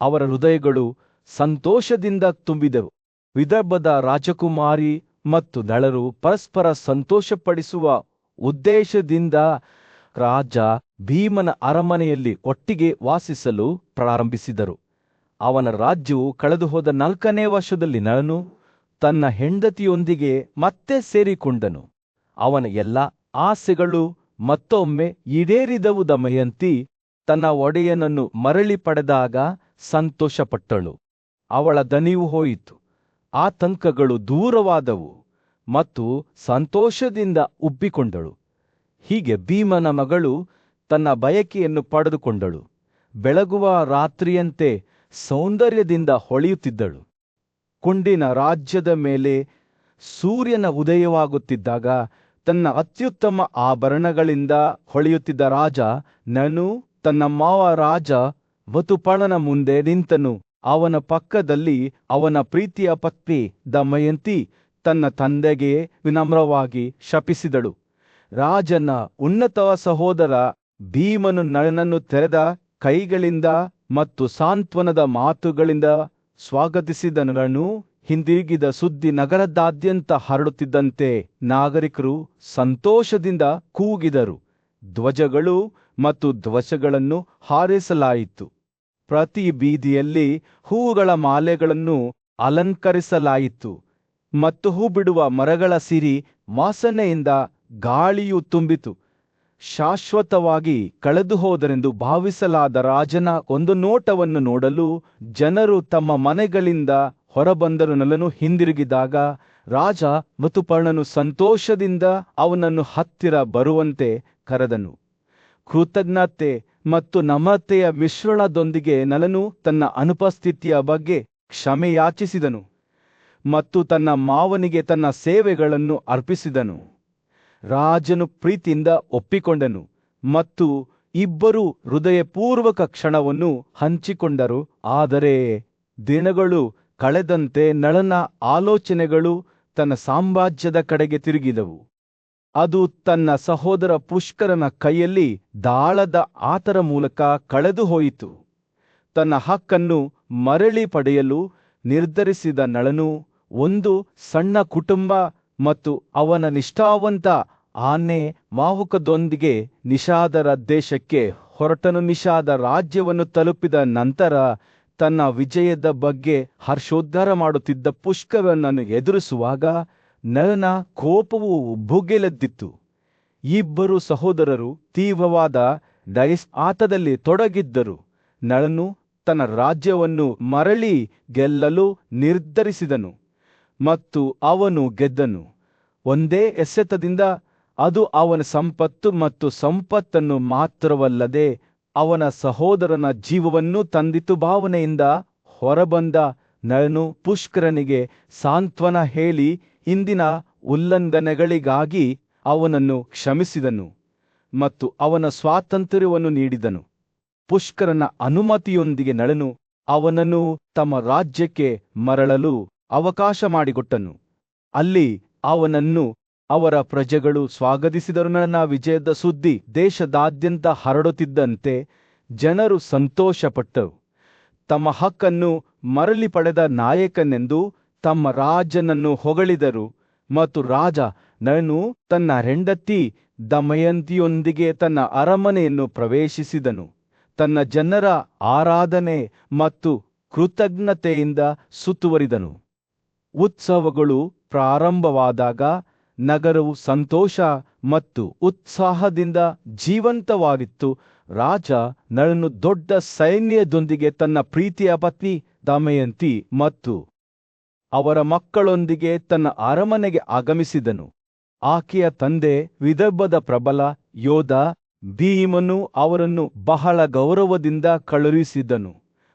ಅವರ ಹೃದಯಗಳು ಸಂತೋಷದಿಂದ ತುಂಬಿದವು. ವಿದರ್ಭದ ರಾಜಕುಮಾರಿ ಮತ್ತು ನಳರು ಪರಸ್ಪರ ಸಂತೋಷಪಡಿಸುವ ಉದ್ದೇಶದಿಂದ ರಾಜ ಭೀಮನ ಅರಮನೆಯಲ್ಲಿ ಒಟ್ಟಿಗೆ ವಾಸಿಸಲು ಪ್ರಾರಂಭಿಸಿದರು. ಅವನ ರಾಜ್ಯವು ಕಳೆದುಹೋದ 4ನೇ ವರ್ಷದಲ್ಲಿ ನಳನು ತನ್ನ ಹೆಂಡತಿಯೊಂದಿಗೆ ಮತ್ತೆ ಸೇರಿಕೊಂಡನು. ಅವನ ಎಲ್ಲ ಆಸೆಗಳು ಮತ್ತೊಮ್ಮೆ ಈಡೇರಿದವು. ದಮಯಂತಿ ತನ್ನ ಒಡೆಯನನ್ನು ಮರಳಿ ಪಡೆದಾಗ ಸಂತೋಷಪಟ್ಟಳು. ಅವಳ ದನಿವು ಹೋಯಿತು, ಆತಂಕಗಳು ದೂರವಾದವು ಮತ್ತು ಸಂತೋಷದಿಂದ ಉಬ್ಬಿಕೊಂಡಳು. ಹೀಗೆ ಭೀಮನ ಮಗಳು ತನ್ನ ಬಯಕೆಯನ್ನು ಪಡೆದುಕೊಂಡಳು. ಬೆಳಗುವ ರಾತ್ರಿಯಂತೆ ಸೌಂದರ್ಯದಿಂದ ಹೊಳೆಯುತ್ತಿದ್ದಳು. ಕೊಂಡಿನ ರಾಜ್ಯದ ಮೇಲೆ ಸೂರ್ಯನ ಉದಯವಾಗುತ್ತಿದ್ದಾಗ ತನ್ನ ಅತ್ಯುತ್ತಮ ಆಭರಣಗಳಿಂದ ಹೊಳೆಯುತ್ತಿದ್ದ ರಾಜ ನನು ತನ್ನ ಮಾವ ರಾಜ ವತುಪಣನ ಮುಂದೆ ನಿಂತನು. ಅವನ ಪಕ್ಕದಲ್ಲಿ ಅವನ ಪ್ರೀತಿಯ ಪತ್ನಿ ದಮಯಂತಿ ತನ್ನ ತಂದೆಗೆ ವಿನಮ್ರವಾಗಿ ಶಪಿಸಿದಳು. ರಾಜನ ಉನ್ನತ ಸಹೋದರ ಭೀಮನು ನಳನನ್ನು ತೆರೆದ ಕೈಗಳಿಂದ ಮತ್ತು ಸಾಂತ್ವನದ ಮಾತುಗಳಿಂದ ಸ್ವಾಗತಿಸಿದನು. ಹಿಂದಿರುಗಿದ ಸುದ್ದಿ ನಗರದಾದ್ಯಂತ ಹರಡುತ್ತಿದ್ದಂತೆ ನಾಗರಿಕರು ಸಂತೋಷದಿಂದ ಕೂಗಿದರು. ಧ್ವಜಗಳು ಮತ್ತು ಧ್ವಜಗಳನ್ನು ಹಾರಿಸಲಾಯಿತು. ಪ್ರತಿ ಬೀದಿಯಲ್ಲಿ ಹೂವುಗಳ ಮಾಲೆಗಳನ್ನು ಅಲಂಕರಿಸಲಾಯಿತು ಮತ್ತು ಹೂ ಬಿಡುವ ಮರಗಳ ಸಿರಿ ವಾಸನೆಯಿಂದ ಗಾಳಿಯು ತುಂಬಿತು. ಶಾಶ್ವತವಾಗಿ ಕಳೆದುಹೋದರೆಂದು ಭಾವಿಸಲಾದ ರಾಜನ ಒಂದು ನೋಟವನ್ನು ನೋಡಲು ಜನರು ತಮ್ಮ ಮನೆಗಳಿಂದ ಹೊರಬಂದರು. ನಳನು ಹಿಂದಿರುಗಿದಾಗ ರಾಜ ವತುಪರ್ಣನು ಸಂತೋಷದಿಂದ ಅವನನ್ನು ಹತ್ತಿರ ಬರುವಂತೆ ಕರೆದನು. ಕೃತಜ್ಞತೆ ಮತ್ತು ನಮ್ರತೆಯ ಮಿಶ್ರಣದೊಂದಿಗೆ ನಳನು ತನ್ನ ಅನುಪಸ್ಥಿತಿಯ ಬಗ್ಗೆ ಕ್ಷಮೆಯಾಚಿಸಿದನು ಮತ್ತು ತನ್ನ ಮಾವನಿಗೆ ತನ್ನ ಸೇವೆಗಳನ್ನು ಅರ್ಪಿಸಿದನು. ರಾಜನು ಪ್ರೀತಿಯಿಂದ ಒಪ್ಪಿಕೊಂಡನು ಮತ್ತು ಇಬ್ಬರೂ ಹೃದಯಪೂರ್ವಕ ಕ್ಷಣವನ್ನು ಹಂಚಿಕೊಂಡರು. ಆದರೆ ದಿನಗಳು ಕಳೆದಂತೆ ನಳನ ಆಲೋಚನೆಗಳು ತನ್ನ ಸಾಮ್ರಾಜ್ಯದ ಕಡೆಗೆ ತಿರುಗಿದವು. ಅದು ತನ್ನ ಸಹೋದರ ಪುಷ್ಕರನ ಕೈಯಲ್ಲಿ ದಾಳದ ಆತರ ಮೂಲಕ ಕಳೆದು ಹೋಯಿತು. ತನ್ನ ಹಕ್ಕನ್ನು ಮರಳಿ ಪಡೆಯಲು ನಿರ್ಧರಿಸಿದ ನಳನು ಒಂದು ಸಣ್ಣ ಕುಟುಂಬ ಮತ್ತು ಅವನ ನಿಷ್ಠಾವಂತ ಆನೆ ಮಾಹುಕದೊಂದಿಗೆ ನಿಷಾದರ ದೇಶಕ್ಕೆ ಹೊರಟನು. ನಿಷಾದ ರಾಜ್ಯವನ್ನು ತಲುಪಿದ ನಂತರ ತನ್ನ ವಿಜಯದ ಬಗ್ಗೆ ಹರ್ಷೋದ್ಗಾರ ಮಾಡುತ್ತಿದ್ದ ಪುಷ್ಕರನನ್ನು ಎದುರಿಸುವಾಗ ನಳನ ಕೋಪವು ಭುಗಿಲೆದ್ದಿತ್ತು. ಇಬ್ಬರು ಸಹೋದರರು ತೀವ್ರವಾದ ಆಟದಲ್ಲಿ ತೊಡಗಿದ್ದರು. ನಳನು ತನ್ನ ರಾಜ್ಯವನ್ನು ಮರಳಿ ಗೆಲ್ಲಲು ನಿರ್ಧರಿಸಿದನು ಮತ್ತು ಅವನು ಗೆದ್ದನು. ಒಂದೇ ಎಸೆತದಿಂದ ಅದು ಅವನ ಸಂಪತ್ತು ಮತ್ತು ಸಂಪತ್ತನ್ನು ಮಾತ್ರವಲ್ಲದೆ ಅವನ ಸಹೋದರನ ಜೀವವನ್ನು ತಂದಿತು. ಭಾವನೆಯಿಂದ ಹೊರಬಂದ ನಳನು ಪುಷ್ಕರನಿಗೆ ಸಾಂತ್ವನ ಹೇಳಿ ಇಂದಿನ ಉಲ್ಲಂಘನೆಗಳಿಗಾಗಿ ಅವನನ್ನು ಕ್ಷಮಿಸಿದನು ಮತ್ತು ಅವನ ಸ್ವಾತಂತ್ರ್ಯವನ್ನು ನೀಡಿದನು. ಪುಷ್ಕರನ ಅನುಮತಿಯೊಂದಿಗೆ ನಳನು ಅವನನ್ನು ತಮ್ಮ ರಾಜ್ಯಕ್ಕೆ ಮರಳಲು ಅವಕಾಶ ಮಾಡಿಕೊಟ್ಟನು. ಅಲ್ಲಿ ಅವನನ್ನು ಅವರ ಪ್ರಜೆಗಳು ಸ್ವಾಗತಿಸಿದರು. ನಳನ ವಿಜಯದ ಸುದ್ದಿ ದೇಶದಾದ್ಯಂತ ಹರಡುತ್ತಿದ್ದಂತೆ ಜನರು ಸಂತೋಷಪಟ್ಟರು. ತಮ್ಮ ಹಕ್ಕನ್ನು ಮರಳಿ ಪಡೆದ ನಾಯಕನೆಂದು ತಮ್ಮ ರಾಜನನ್ನು ಹೊಗಳಿದರು ಮತ್ತು ರಾಜ ನಳನು ತನ್ನ ಹೆಂಡತಿ ದಮಯಂತಿಯೊಂದಿಗೆ ತನ್ನ ಅರಮನೆಯನ್ನು ಪ್ರವೇಶಿಸಿದನು. ತನ್ನ ಜನರ ಆರಾಧನೆ ಮತ್ತು ಕೃತಜ್ಞತೆಯಿಂದ ಸುತ್ತುವರಿದನು. ಉತ್ಸವಗಳು ಪ್ರಾರಂಭವಾದಾಗ ನಗರವು ಸಂತೋಷ ಮತ್ತು ಉತ್ಸಾಹದಿಂದ ಜೀವಂತವಾಗಿತ್ತು. ರಾಜ ನಳನು ದೊಡ್ಡ ಸೈನ್ಯದೊಂದಿಗೆ ತನ್ನ ಪ್ರೀತಿಯ ಪತ್ನಿ ದಮಯಂತಿ ಮತ್ತು ಅವರ ಮಕ್ಕಳೊಂದಿಗೆ ತನ್ನ ಅರಮನೆಗೆ ಆಗಮಿಸಿದನು. ಆಕೆಯ ತಂದೆ ವಿದರ್ಭದ ಪ್ರಬಲ ಯೋಧ ಭೀಮನು ಅವರನ್ನು ಬಹಳ ಗೌರವದಿಂದ ಕಳುಹಿಸಿದನು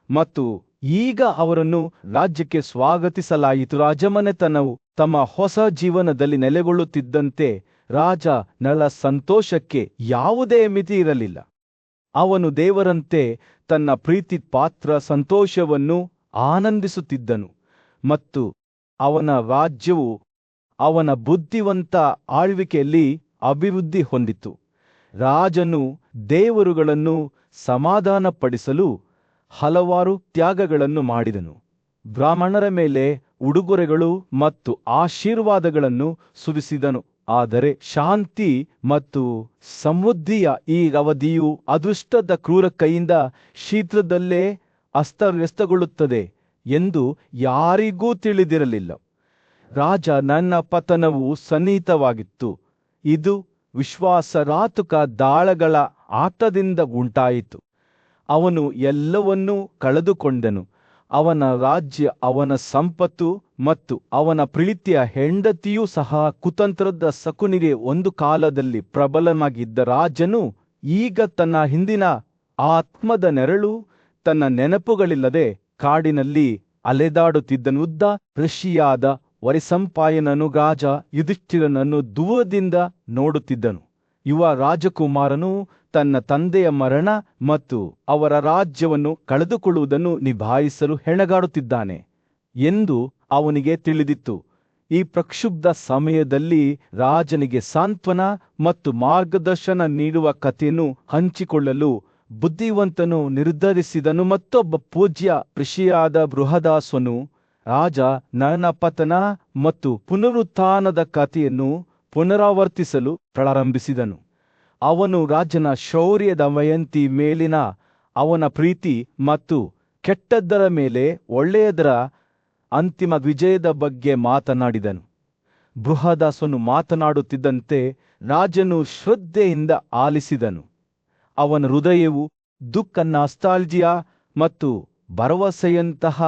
ಮತ್ತು ಈಗ ಅವರನ್ನು ರಾಜ್ಯಕ್ಕೆ ಸ್ವಾಗತಿಸಲಾಯಿತು. ರಾಜಮನೆತನವು ತಮ್ಮ ಹೊಸ ಜೀವನದಲ್ಲಿ ನೆಲೆಗೊಳ್ಳುತ್ತಿದ್ದಂತೆ ರಾಜ ನಳ ಸಂತೋಷಕ್ಕೆ ಯಾವುದೇ ಮಿತಿ ಇರಲಿಲ್ಲ. ಅವನು ದೇವರಂತೆ ತನ್ನ ಪ್ರೀತಿ ಪಾತ್ರ ಸಂತೋಷವನ್ನು ಆನಂದಿಸುತ್ತಿದ್ದನು ಮತ್ತು ಅವನ ರಾಜ್ಯವು ಅವನ ಬುದ್ಧಿವಂತ ಆಳ್ವಿಕೆಯಲ್ಲಿ ಅಭಿವೃದ್ಧಿ ಹೊಂದಿತು. ರಾಜನು ದೇವರುಗಳನ್ನು ಸಮಾಧಾನಪಡಿಸಲು ಹಲವಾರು ತ್ಯಾಗಗಳನ್ನು ಮಾಡಿದನು. ಬ್ರಾಹ್ಮಣರ ಮೇಲೆ ಉಡುಗೊರೆಗಳು ಮತ್ತು ಆಶೀರ್ವಾದಗಳನ್ನು ಸುರಿಸಿದನು. ಆದರೆ ಶಾಂತಿ ಮತ್ತು ಸಮೃದ್ಧಿಯ ಈ ಅವಧಿಯು ಅದೃಷ್ಟದ ಕ್ರೂರ ಕೈಯಿಂದ ಶೀಘ್ರದಲ್ಲೇ ಅಸ್ತವ್ಯಸ್ತಗೊಳ್ಳುತ್ತದೆ ಎಂದು ಯಾರಿಗೂ ತಿಳಿದಿರಲಿಲ್ಲ. ರಾಜ ನನ್ನ ಪತನವು ಸನ್ನಿಹಿತವಾಗಿತ್ತು. ಇದು ವಿಶ್ವಾಸಘಾತುಕ ದಾಳಗಳ ಆಟದಿಂದ ಉಂಟಾಯಿತು. ಅವನು ಎಲ್ಲವನ್ನೂ ಕಳೆದುಕೊಂಡನು. ಅವನ ರಾಜ್ಯ, ಅವನ ಸಂಪತ್ತು ಮತ್ತು ಅವನ ಪ್ರೀತಿಯ ಹೆಂಡತಿಯೂ ಸಹ. ಕುತಂತ್ರದ ಶಕುನಿಗೆ ಒಂದು ಕಾಲದಲ್ಲಿ ಪ್ರಬಲನಾಗಿದ್ದ ರಾಜನು ಈಗ ತನ್ನ ಹಿಂದಿನ ಆತ್ಮದ ನೆರಳು, ತನ್ನ ನೆನಪುಗಳಿಲ್ಲದೆ ಕಾಡಿನಲ್ಲಿ ಅಲೆದಾಡುತ್ತಿದ್ದನು. ಋಷಿಯಾದ ವೈಶಂಪಾಯನನು ರಾಜ ಯುಧಿಷ್ಠಿರನನ್ನು ದೂರದಿಂದ ನೋಡುತ್ತಿದ್ದನು. ಯುವ ರಾಜಕುಮಾರನು ತನ್ನ ತಂದೆಯ ಮರಣ ಮತ್ತು ಅವರ ರಾಜ್ಯವನ್ನು ಕಳೆದುಕೊಳ್ಳುವುದನ್ನು ನಿಭಾಯಿಸಲು ಹೆಣಗಾಡುತ್ತಿದ್ದಾನೆ ಎಂದು ಅವನಿಗೆ ತಿಳಿದಿತ್ತು. ಈ ಪ್ರಕ್ಷುಬ್ಧ ಸಮಯದಲ್ಲಿ ರಾಜನಿಗೆ ಸಾಂತ್ವನ ಮತ್ತು ಮಾರ್ಗದರ್ಶನ ನೀಡುವ ಕಥೆಯನ್ನು ಹಂಚಿಕೊಳ್ಳಲು ಬುದ್ಧಿವಂತನು ನಿರ್ಧರಿಸಿದನು. ಮತ್ತೊಬ್ಬ ಪೂಜ್ಯ ಋಷಿಯಾದ ಬೃಹದಾಸ್ವನು ರಾಜ ನಳನ ಪತನ ಮತ್ತು ಪುನರುತ್ಥಾನದ ಕಥೆಯನ್ನು ಪುನರಾವರ್ತಿಸಲು ಪ್ರಾರಂಭಿಸಿದನು. ಅವನು ರಾಜನ ಶೌರ್ಯ, ದಮಯಂತಿ ಮೇಲಿನ ಅವನ ಪ್ರೀತಿ ಮತ್ತು ಕೆಟ್ಟದ್ದರ ಮೇಲೆ ಒಳ್ಳೆಯದರ ಅಂತಿಮ ವಿಜಯದ ಬಗ್ಗೆ ಮಾತನಾಡಿದನು. ಬೃಹದಾಸ್ವನು ಮಾತನಾಡುತ್ತಿದ್ದಂತೆ ರಾಜನು ಶ್ರದ್ಧೆಯಿಂದ ಆಲಿಸಿದನು. ಅವನ ಹೃದಯವು ದುಃಖ, ನಾಸ್ಟಾಲ್ಜಿಯಾ ಮತ್ತು ಭರವಸೆಯಂತಹ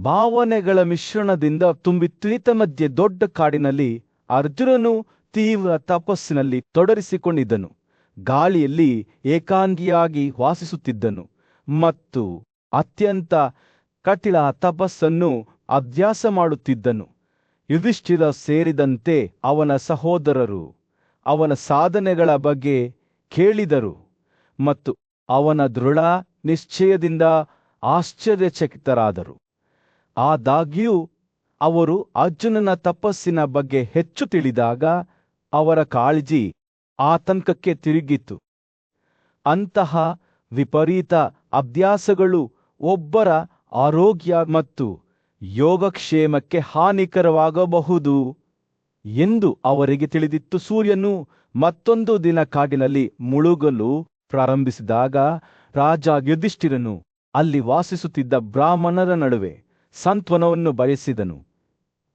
ಭಾವನೆಗಳ ಮಿಶ್ರಣದಿಂದ ತುಂಬಿತ್ತು. ಮಧ್ಯೆ ದೊಡ್ಡ ಕಾಡಿನಲ್ಲಿ ಅರ್ಜುನನು ತೀವ್ರ ತಪಸ್ಸಿನಲ್ಲಿ ತೊಡರಿಸಿಕೊಂಡಿದ್ದನು. ಗಾಳಿಯಲ್ಲಿ ಏಕಾಂಗಿಯಾಗಿ ವಾಸಿಸುತ್ತಿದ್ದನು ಮತ್ತು ಅತ್ಯಂತ ಕಠಿಣ ತಪಸ್ಸನ್ನು ಅಭ್ಯಾಸ ಮಾಡುತ್ತಿದ್ದನು. ಯುಧಿಷ್ಠಿರ ಸೇರಿದಂತೆ ಅವನ ಸಹೋದರರು ಅವನ ಸಾಧನೆಗಳ ಬಗ್ಗೆ ಕೇಳಿದರು ಮತ್ತು ಅವನ ದೃಢ ನಿಶ್ಚಯದಿಂದ ಆಶ್ಚರ್ಯಚಕಿತರಾದರು. ಆದಾಗ್ಯೂ ಅವರು ಅರ್ಜುನನ ತಪಸ್ಸಿನ ಬಗ್ಗೆ ಹೆಚ್ಚು ತಿಳಿದಾಗ ಅವರ ಕಾಳಜಿ ಆತಂಕಕ್ಕೆ ತಿರುಗಿತು. ಅಂತಹ ವಿಪರೀತ ಅಭ್ಯಾಸಗಳು ಒಬ್ಬರ ಆರೋಗ್ಯ ಮತ್ತು ಯೋಗಕ್ಷೇಮಕ್ಕೆ ಹಾನಿಕರವಾಗಬಹುದು ಎಂದು ಅವರಿಗೆ ತಿಳಿದಿತ್ತು. ಸೂರ್ಯನು ಮತ್ತೊಂದು ದಿನ ಕಾಡಿನಲ್ಲಿ ಮುಳುಗಲು ಪ್ರಾರಂಭಿಸಿದಾಗ ರಾಜ ಯುಧಿಷ್ಠಿರನು ಅಲ್ಲಿ ವಾಸಿಸುತ್ತಿದ್ದ ಬ್ರಾಹ್ಮಣರ ನಡುವೆ ಸಾಂತ್ವನವನ್ನು ಬಯಸಿದನು.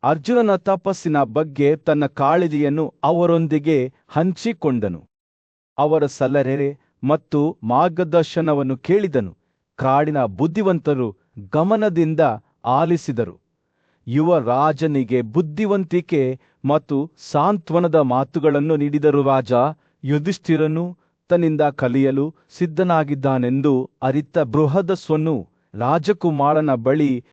ಅರ್ಜುನನ ತಪಸ್ಸಿನ ಬಗ್ಗೆ ತನ್ನ ಕಾಳಜಿಯನ್ನು ಅವರೊಂದಿಗೆ ಹಂಚಿಕೊಂಡನು. ಅವರ ಸಲಹೆ ಮತ್ತು ಮಾರ್ಗದರ್ಶನವನ್ನು ಕೇಳಿದನು. ಕಾಡಿನ ಬುದ್ಧಿವಂತರು ಗಮನದಿಂದ ಆಲಿಸಿದರು. ಯುವ ರಾಜನಿಗೆ ಬುದ್ಧಿವಂತಿಕೆ ಮತ್ತು ಸಾಂತ್ವನದ ಮಾತುಗಳನ್ನು ನೀಡಿದರು. ರಾಜ ಯುಧಿಷ್ಠಿರನು ತನ್ನಿಂದ ಕಲಿಯಲು ಸಿದ್ಧನಾಗಿದ್ದಾನೆಂದು ಅರಿತ ಬೃಹದಸ್ವನು ರಾಜಕುಮಾರನ ಬಳಿ